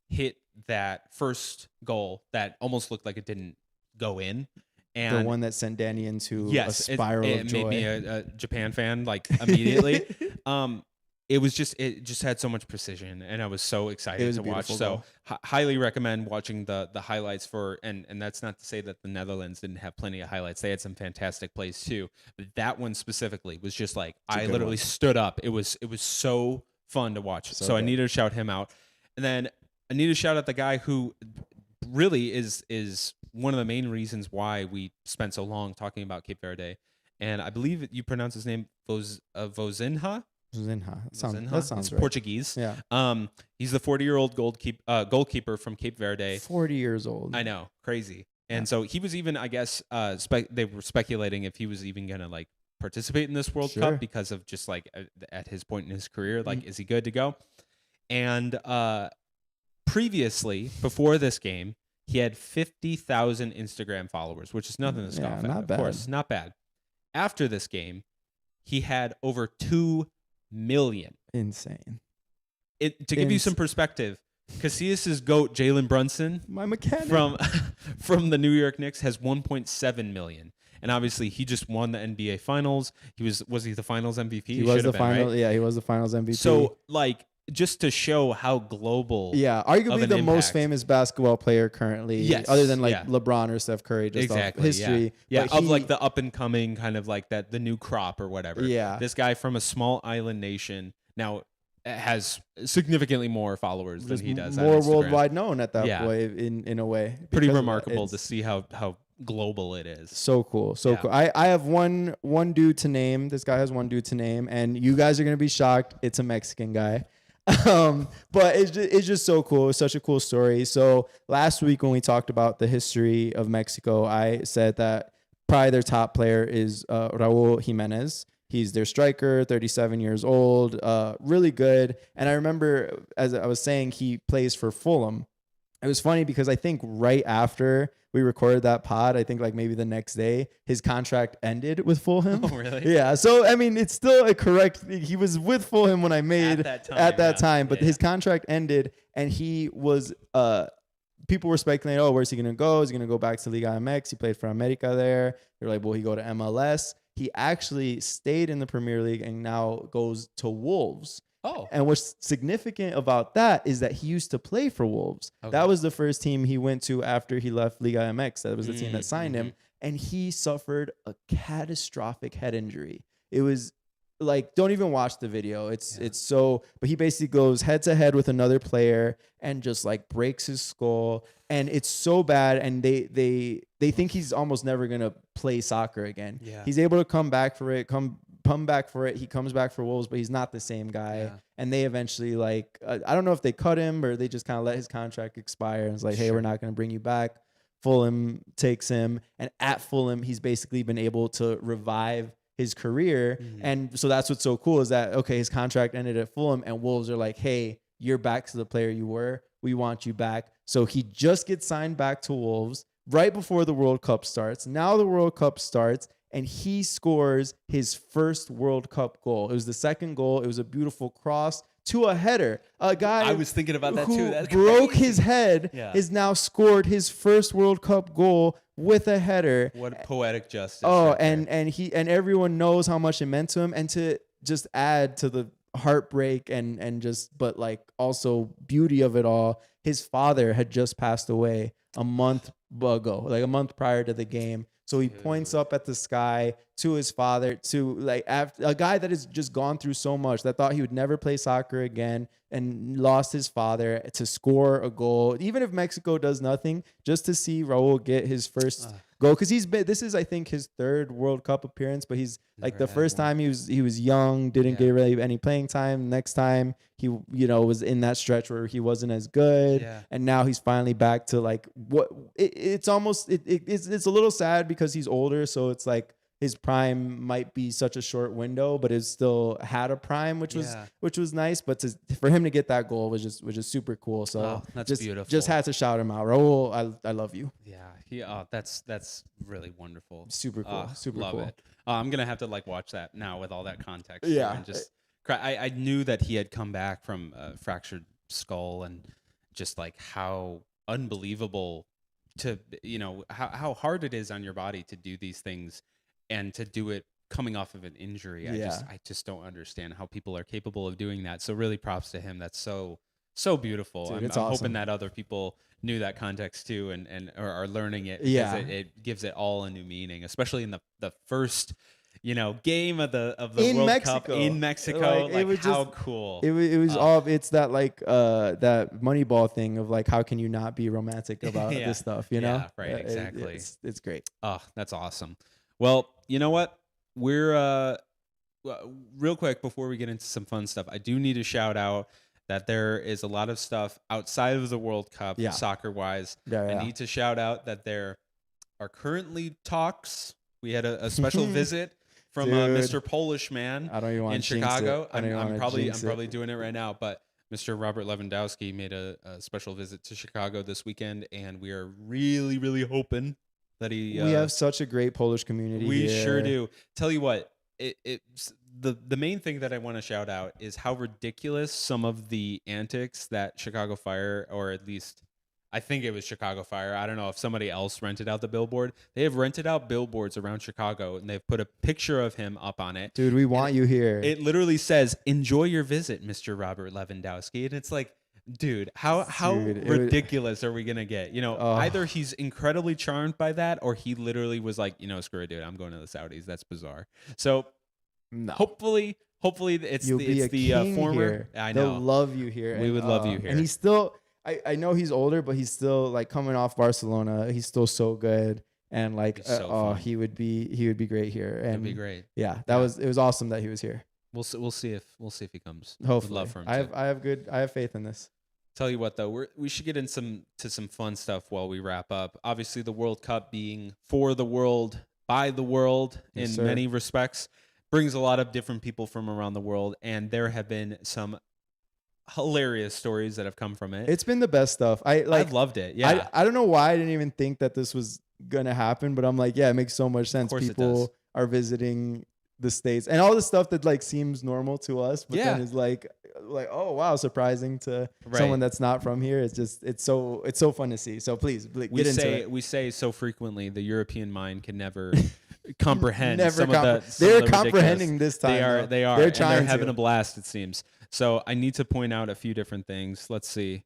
hit that first goal that almost looked like it didn't go in. And the one that sent Danny into a spiral of joy. It made me a Japan fan, like, immediately. It just had so much precision, and I was so excited to watch. So highly recommend watching the highlights for, and that's not to say that the Netherlands didn't have plenty of highlights. They had some fantastic plays too. But that one specifically was just like, I literally stood up. It was so fun to watch. So I needed to shout him out. And then I need to shout out the guy who really is one of the main reasons why we spent so long talking about Cape Verde. And I believe you pronounce his name Vozinha. That sounds right. Portuguese. Yeah. He's the 40-year-old goalkeeper from Cape Verde. 40 years old. I know, crazy. And so he was even, I guess, they were speculating if he was even gonna like participate in this World Cup because of just like at his point in his career, like, is he good to go? And previously, before this game, he had 50,000 Instagram followers, which is nothing to scoff at. Of course, not bad. After this game, he had over 2 million. Insane. To give you some perspective, Casillas' GOAT, Jalen Brunson, my mechanic from the New York Knicks, has 1.7 million. And obviously, he just won the NBA Finals. Was he the Finals MVP? He was the final. Right? Yeah, he was the Finals MVP. So, like, just to show how global. Yeah, arguably the most famous basketball player currently. Yes, other than like LeBron or Steph Curry, just off history. Yeah, of like the up and coming kind of like the new crop or whatever. Yeah, this guy from a small island nation. Now, has significantly more followers than Just he does on more Instagram. worldwide known at that Yeah. point in a way. Pretty Because remarkable to it's see how global it is. so cool. So Yeah. cool. I have one dude to name. This guy has one dude to name, and you guys are gonna be shocked. It's a Mexican guy. But it's just so cool. It's such a cool story. So last week when we talked about the history of Mexico, I said that probably their top player is Raul Jimenez. He's their striker, 37 years old, really good. And I remember, as I was saying, he plays for Fulham. It was funny because I think right after we recorded that pod, I think like maybe the next day, his contract ended with Fulham. Oh, really? Yeah. So, I mean, it's still a correct. He was with Fulham when I made at that time, but yeah. his contract ended and he was, people were speculating, oh, where's he going to go? Is he going to go back to Liga MX? He played for America there. They're like, will he go to MLS? He actually stayed in the Premier League and now goes to Wolves. Oh. And what's significant about that is that he used to play for Wolves. Okay. That was the first team he went to after he left Liga MX. That was the team that signed him. And he suffered a catastrophic head injury. It was like, don't even watch the video. It's so, but he basically goes head to head with another player and just like breaks his skull. And it's so bad. And they think he's almost never going to play soccer again. Yeah. He's able to come back for it, come back for it. He comes back for Wolves, but he's not the same guy. Yeah. And they eventually like, I don't know if they cut him or they just kind of let his contract expire. And it's like, hey, we're not going to bring you back. Fulham takes him. And at Fulham, he's basically been able to revive his career. And so that's what's so cool is that, okay, his contract ended at Fulham and Wolves are like, hey, you're back to the player you were. We want you back. So he just gets signed back to Wolves right before the World Cup starts. Now the World Cup starts and he scores his first World Cup goal. It was the second goal. It was a beautiful cross to a header. A guy I was thinking about that too. That's broke crazy. his head has now scored his first World Cup goal with a header. What poetic justice. Oh, right there. and everyone knows how much it meant to him. And to just add to the heartbreak and just, but like also beauty of it all, his father had just passed away a month ago, like a month prior to the game. So he points up at the sky to his father, to like after, a guy that has just gone through so much, that thought he would never play soccer again and lost his father, to score a goal. Even if Mexico does nothing, just to see Raul get his first goal, because this is I think his third World Cup appearance, but he's like the first time he was young, didn't get really any playing time. Next time he was in that stretch where he wasn't as good, and now he's finally back to like what it's almost it's a little sad because he's older, so it's like his prime might be such a short window, but it still had a prime, which was nice. But for him to get that goal was just super cool. So that's beautiful. Just had to shout him out, Raul. I love you. Yeah, that's really wonderful. Super cool. Super love cool. it. I'm gonna have to like watch that now with all that context. Yeah. And just I knew that he had come back from a fractured skull, and just like how unbelievable to how hard it is on your body to do these things. And to do it coming off of an injury, I just don't understand how people are capable of doing that. So really props to him. That's so beautiful. Dude, I'm awesome. hoping that other people knew that context too and are learning it. Yeah. Because it gives it all a new meaning, especially in the first game of the in World Mexico. Cup in Mexico. Like, it was how just, cool. It was all, it's that like that Moneyball thing of like, how can you not be romantic about this stuff, Yeah, right, exactly. It's great. Oh, that's awesome. Well, you know what? We're real quick before we get into some fun stuff, I do need to shout out that there is a lot of stuff outside of the World Cup, soccer-wise. I need to shout out that there are currently talks. We had a special visit from Mr. Polish Man I don't even want in to jinx Chicago. it. I'm probably doing it right now, but Mr. Robert Lewandowski made a special visit to Chicago this weekend, and we are really, really hoping that we have such a great Polish community. We here. sure do. Tell you what, it's the main thing that I want to shout out is how ridiculous some of the antics that Chicago Fire, or at least I think it was Chicago Fire. I don't know if somebody else rented out the billboard. They have rented out billboards around Chicago, and they've put a picture of him up on it. Dude, we want you here. It literally says, "Enjoy your visit, Mr. Robert Lewandowski," and it's like, dude, how ridiculous are we gonna get? Either he's incredibly charmed by that, or he literally was like, screw it, dude, I'm going to the Saudis. That's bizarre. So No. Hopefully it's You'll be a the king former. here. I They'll know. love you here. We would love you here. And he's still, I know he's older, but he's still like coming off Barcelona. He's still so good. And like, fun. he would be great here. And It'd be great. Yeah, it was awesome that he was here. We'll see if he comes. Hopefully. Would love for him. I have faith in this. Tell you what though, we should get into some fun stuff while we wrap up. Obviously, the World Cup being for the world, by the world in many respects, brings a lot of different people from around the world, and there have been some hilarious stories that have come from it. It's been the best stuff. I've loved it. Yeah. I don't know why I didn't even think that this was gonna happen, but I'm like, yeah, it makes so much sense. People are visiting the States and all the stuff that like seems normal to us, but then is like, oh wow, surprising to someone that's not from here. It's so fun to see. So please get into it. We say so frequently the European mind can never comprehend they're comprehending this time. They are. They're trying. They're having a blast, it seems. So I need to point out a few different things. Let's see.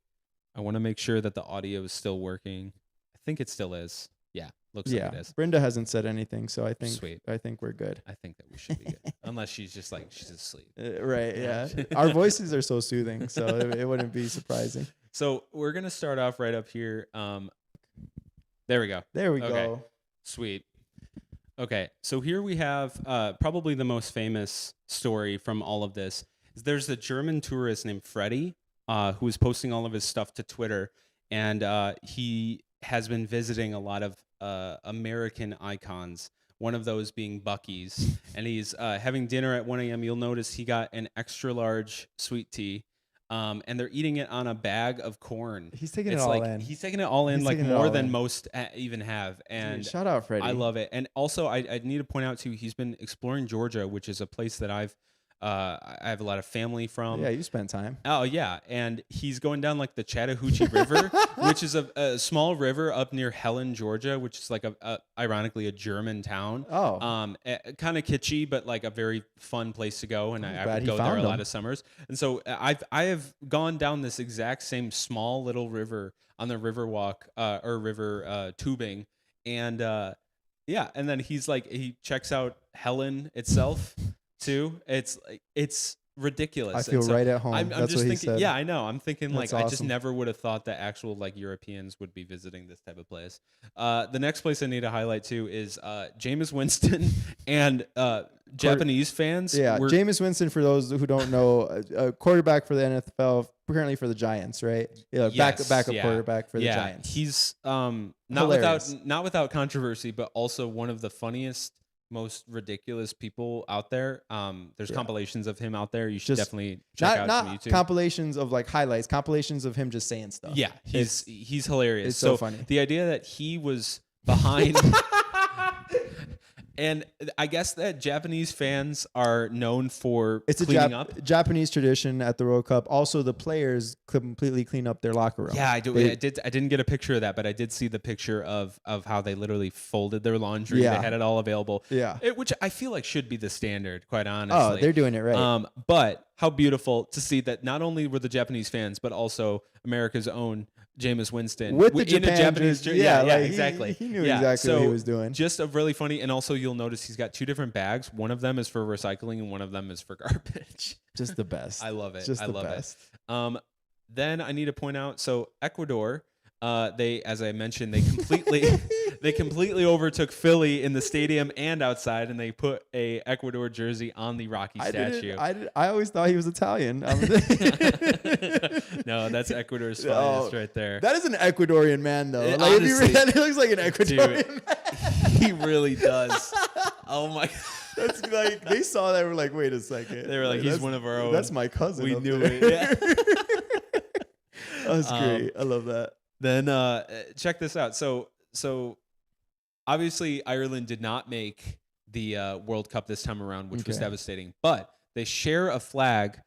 I want to make sure that the audio is still working. I think it still is. Yeah, looks like it is. Brenda hasn't said anything, so I think Sweet. I think we're good. I think that we should be good, unless she's just like she's asleep. Right? Yeah. Our voices are so soothing, so it wouldn't be surprising. So we're gonna start off right up here. There we go. There we go. Sweet. Okay, so here we have probably the most famous story from all of this. There's a German tourist named Freddy who is posting all of his stuff to Twitter, and he has been visiting a lot of American icons, one of those being Buc-ee's, and he's having dinner at 1 a.m. You'll notice he got an extra large sweet tea. And they're eating it on a bag of corn. He's taking it all in. He's taking it all in, like more than most even have. And dude, shout out Freddy. I love it. And also, I need to point out too, he's been exploring Georgia, which is a place that I have a lot of family from. Yeah, you spent time. Oh yeah, and he's going down like the Chattahoochee River, which is a small river up near Helen, Georgia, which is like ironically a German town. Oh, kind of kitschy, but like a very fun place to go, and I would go there a lot of summers. And so I have gone down this exact same small little river on the river walk or river tubing, and yeah, and then he checks out Helen itself. Too, it's ridiculous. I feel right at home. I'm That's just what thinking. He said. Yeah, I know. I'm thinking That's I awesome. just never would have thought that actual like Europeans would be visiting this type of place. The next place I need to highlight too is Jameis Winston and Japanese fans. Yeah, Jameis Winston, for those who don't know, a quarterback for the NFL, currently for the Giants, right? Yeah, backup quarterback for the Giants. He's not without controversy, but also one of the funniest, most ridiculous people out there. There's compilations of him out there. You should definitely check out some YouTube. Compilations of like highlights, compilations of him just saying stuff. Yeah, he's hilarious. It's so funny. The idea that he was behind and I guess that Japanese fans are known for cleaning up. Japanese tradition at the World Cup. Also, the players completely clean up their locker room. Yeah, I didn't get a picture of that, but I did see the picture of how they literally folded their laundry. Yeah. They had it all available. Yeah, which I feel like should be the standard, quite honestly. Oh, they're doing it right. But how beautiful to see that not only were the Japanese fans, but also America's own Jameis Winston with the in a Japanese jersey. Yeah, exactly. He knew exactly what he was doing. Just a really funny, and also you'll notice he's got two different bags. One of them is for recycling, and one of them is for garbage. Just the best. I love it. Just I the love best. it. Then I need to point out, so Ecuador, they, as I mentioned, they completely overtook Philly in the stadium and outside, and they put a Ecuador jersey on the Rocky statue. I always thought he was Italian. No, that's Ecuador's finest right there. That is an Ecuadorian man, though. Like, honestly, if you read that, he looks like an Ecuadorian man. He really does. Oh my God. That's like, they saw that and were like, wait a second. They were like, he's one of our own. That's my cousin. We knew it. Yeah. That's great. I love that. Then check this out. So obviously Ireland did not make the World Cup this time around, which was devastating. But they share a flag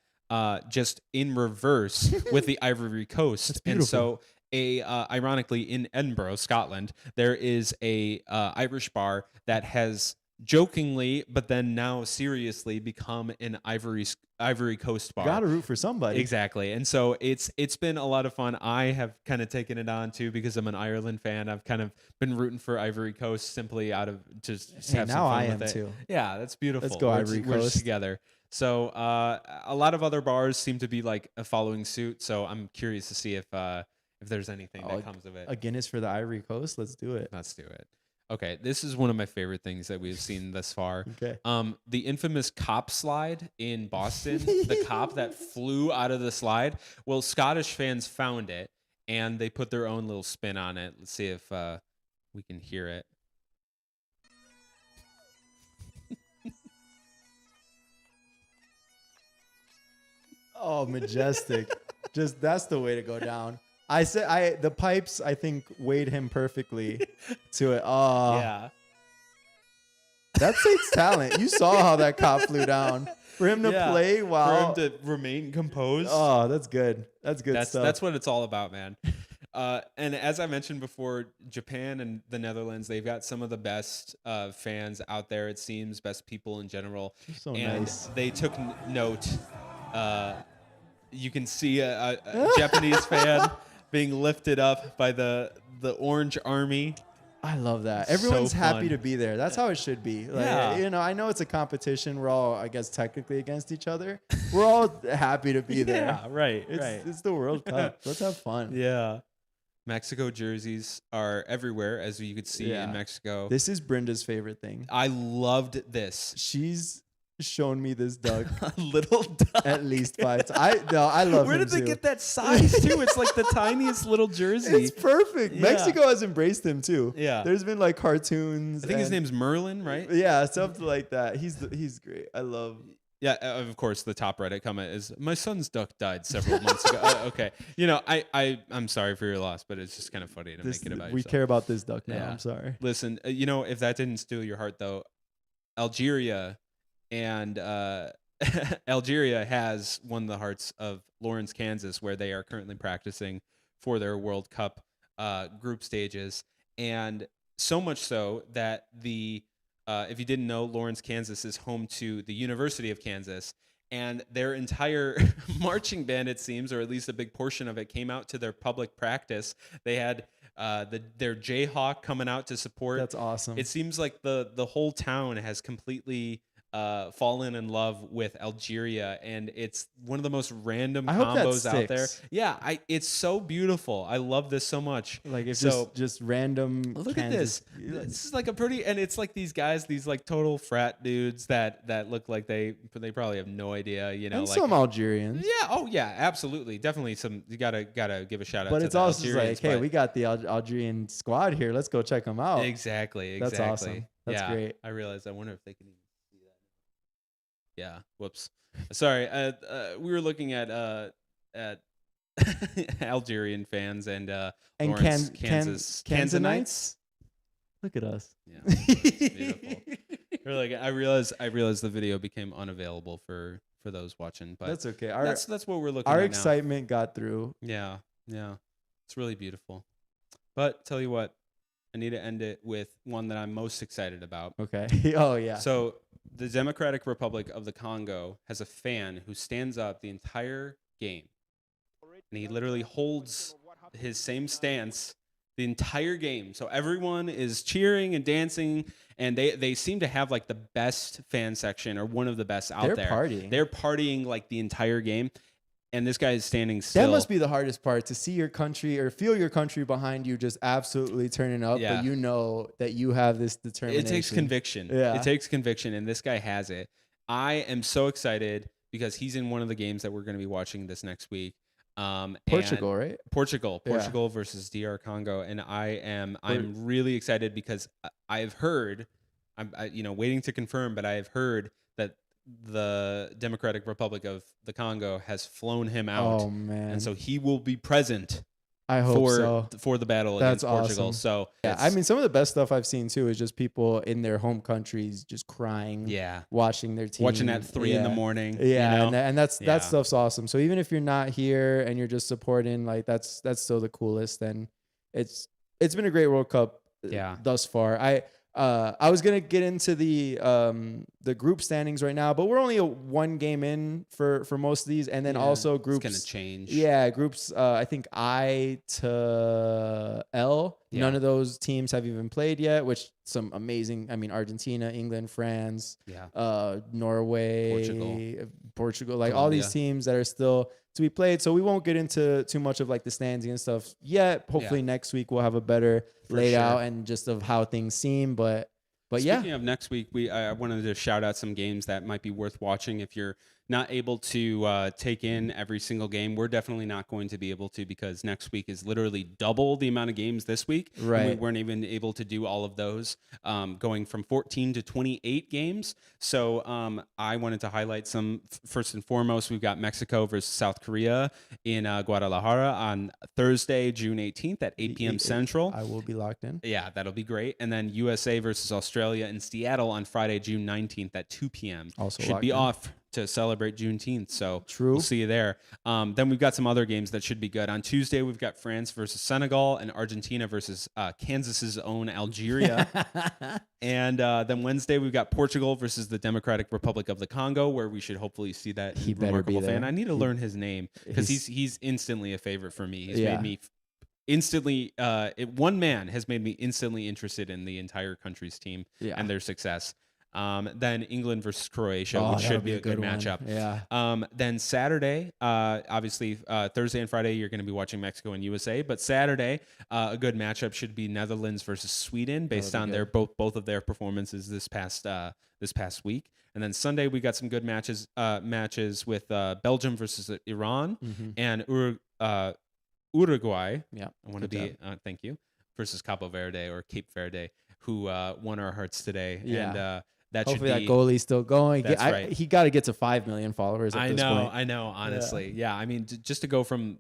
just in reverse with the Ivory Coast. And so ironically in Edinburgh, Scotland, there is a Irish bar that has jokingly, but then now seriously become an Ivory Coast bar. Gotta root for somebody. Exactly. And so it's been a lot of fun. I have kind of taken it on too because I'm an Ireland fan. I've kind of been rooting for Ivory Coast simply out of just Hey, have some now fun I with am it. too. Yeah, that's beautiful. Let's go Ivory We're just Coast. together. So a lot of other bars seem to be like following suit. So I'm curious to see if there's anything that comes of it. A Guinness for the Ivory Coast. Let's do it. Let's do it. Okay, this is one of my favorite things that we've seen thus far. Okay. The infamous cop slide in Boston, the cop that flew out of the slide. Well, Scottish fans found it and they put their own little spin on it. Let's see if we can hear it. Oh, majestic. Just that's the way to go down. The pipes I think weighed him perfectly to it. Oh. Yeah. That takes talent. You saw how that cop flew down. For him to play while for him to remain composed. Oh, that's good. That's good stuff. That's what it's all about, man. And as I mentioned before, Japan and the Netherlands, they've got some of the best fans out there, it seems, best people in general. So and nice. They took note. You can see a Japanese fan being lifted up by the Orange Army. I love that. It's Everyone's so happy fun. to be there. That's how it should be. Like, Yeah. You know, I know it's a competition. We're all, I guess, technically against each other. We're all happy to be there. Yeah, right, It's the World Cup. Let's have fun. Yeah. Mexico jerseys are everywhere, as you could see in Mexico. This is Brenda's favorite thing. I loved this. She's shown me this duck A little duck. at least 5 times. I love Where him did they too. get that size too? It's like the tiniest little jersey. It's perfect. Yeah. Mexico has embraced him too. Yeah. There's been like cartoons. I think his and- name's Merlin, right? Yeah, something like that. He's great. I love. Yeah, of course. The top Reddit comment is, "My son's duck died several months ago." Okay, you know, I'm sorry for your loss, but it's just kind of funny to This, make it about we yourself. care about this duck now. Yeah. I'm sorry. Listen, you know, if that didn't steal your heart though, Algeria and Algeria has won the hearts of Lawrence, Kansas, where they are currently practicing for their World Cup group stages, and so much so that if you didn't know, Lawrence, Kansas is home to the University of Kansas, and their entire marching band, it seems, or at least a big portion of it, came out to their public practice. They had their Jayhawk coming out to support. That's awesome. It seems like the whole town has completely fallen in love with Algeria, and it's one of the most random I hope that combos out there. sticks. Yeah, it's so beautiful. I love this so much. Like if So- just random. Look Kansas, at this. This is like a pretty, and it's like these guys, these like total frat dudes that look like they probably have no idea, you know, and like some Algerians. yeah, oh yeah, absolutely, definitely some. You gotta give a shout out. But to it's the also just like, Algerians, hey, but- we got the Algerian squad here. Let's go check them out. exactly. That's awesome. That's yeah, great. I realized. I wonder if they can even see that. Yeah. Whoops. Sorry. We were looking at Algerian fans and And Lawrence, Kansas, Kansanites. Look at us. Yeah, it's beautiful. Or like I realized the video became unavailable for those watching, but That's okay. that's what we're looking Our at excitement got through. now. Yeah, it's really beautiful. But tell you what, I need to end it with one that I'm most excited about. Okay. Oh yeah. So the Democratic Republic of the Congo has a fan who stands up the entire game, and he literally holds his same stance the entire game. So everyone is cheering and dancing, and they seem to have like the best fan section, or one of the best out They're there. partying. They're partying like the entire game, and this guy is standing still. That must be the hardest part, to see your country or feel your country behind you just absolutely turning up, Yeah. but you know that you have this determination. It takes conviction. Yeah. It takes conviction, and this guy has it. I am so excited because he's in one of the games that we're going to be watching this next week. Portugal, right? Portugal Yeah. versus DR Congo, and I'm really excited because I've heard, I'm waiting to confirm, but I have heard that the Democratic Republic of the Congo has flown him out, Oh man. and so he will be present I hope so. for the battle That's against Portugal. awesome. So Yeah, I mean, some of the best stuff I've seen too is just people in their home countries just crying, yeah, watching their team, watching at 3 in the Yeah. morning. Yeah, you know? and that Yeah. stuff's awesome. So even if you're not here and you're just supporting, like that's still the coolest. And it's been a great World Cup Yeah. thus far. I was gonna get into the group standings right now, but we're only one game in for most of these, and then also groups. It's gonna change. Yeah, groups. I think I to L. Yeah. None of those teams have even played yet, which some amazing. I mean, Argentina, England, France, Norway, Portugal, like all these teams that are still to be played. So we won't get into too much of like the standings and stuff yet. Hopefully next week we'll have a better layout and just of how things seem. But Speaking of next week, I wanted to shout out some games that might be worth watching. If you're not able to take in every single game, we're definitely not going to be able to, because next week is literally double the amount of games this week. Right. And we weren't even able to do all of those, going from 14 to 28 games. So I wanted to highlight some. First and foremost, we've got Mexico versus South Korea in Guadalajara on Thursday, June 18th at 8 p.m. Central. I will be locked in. Yeah, that'll be great. And then USA versus Australia in Seattle on Friday, June 19th at 2 p.m. Also should be off to celebrate Juneteenth. So we'll see you there. Then we've got some other games that should be good. On Tuesday, we've got France versus Senegal and Argentina versus Kansas's own Algeria. And then Wednesday, we've got Portugal versus the Democratic Republic of the Congo, where we should hopefully see that remarkable fan. I need to learn his name because he's instantly a favorite for me. He's made me instantly, one man has made me instantly interested in the entire country's team and their success. Then England versus Croatia, which should be a good matchup. Yeah. Then Saturday, obviously Thursday and Friday, you're going to be watching Mexico and USA. But Saturday, a good matchup should be Netherlands versus Sweden, based on their both of their performances this past week. And then Sunday, we got some good matches with Belgium versus Iran and Uruguay. Yeah, I want to be thank you, versus Cabo Verde or Cape Verde, who won our hearts today. Yeah. And that hopefully should be, that goalie's still going. That's right. He got to get to 5 million followers at this point. I know, honestly. Yeah, I mean, just to go from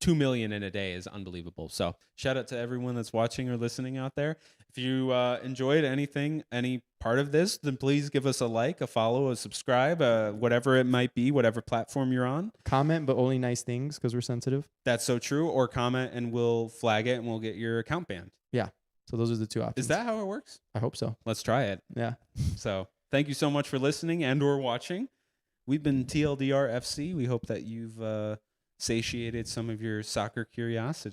2 million in a day is unbelievable. So shout out to everyone that's watching or listening out there. If you enjoyed any part of this, then please give us a like, a follow, a subscribe, whatever it might be, whatever platform you're on. Comment, but only nice things because we're sensitive. That's so true. Or comment and we'll flag it and we'll get your account banned. Yeah. So those are the two options. Is that how it works? I hope so. Let's try it. Yeah. So thank you so much for listening and or watching. We've been TLDR FC. We hope that you've satiated some of your soccer curiosity.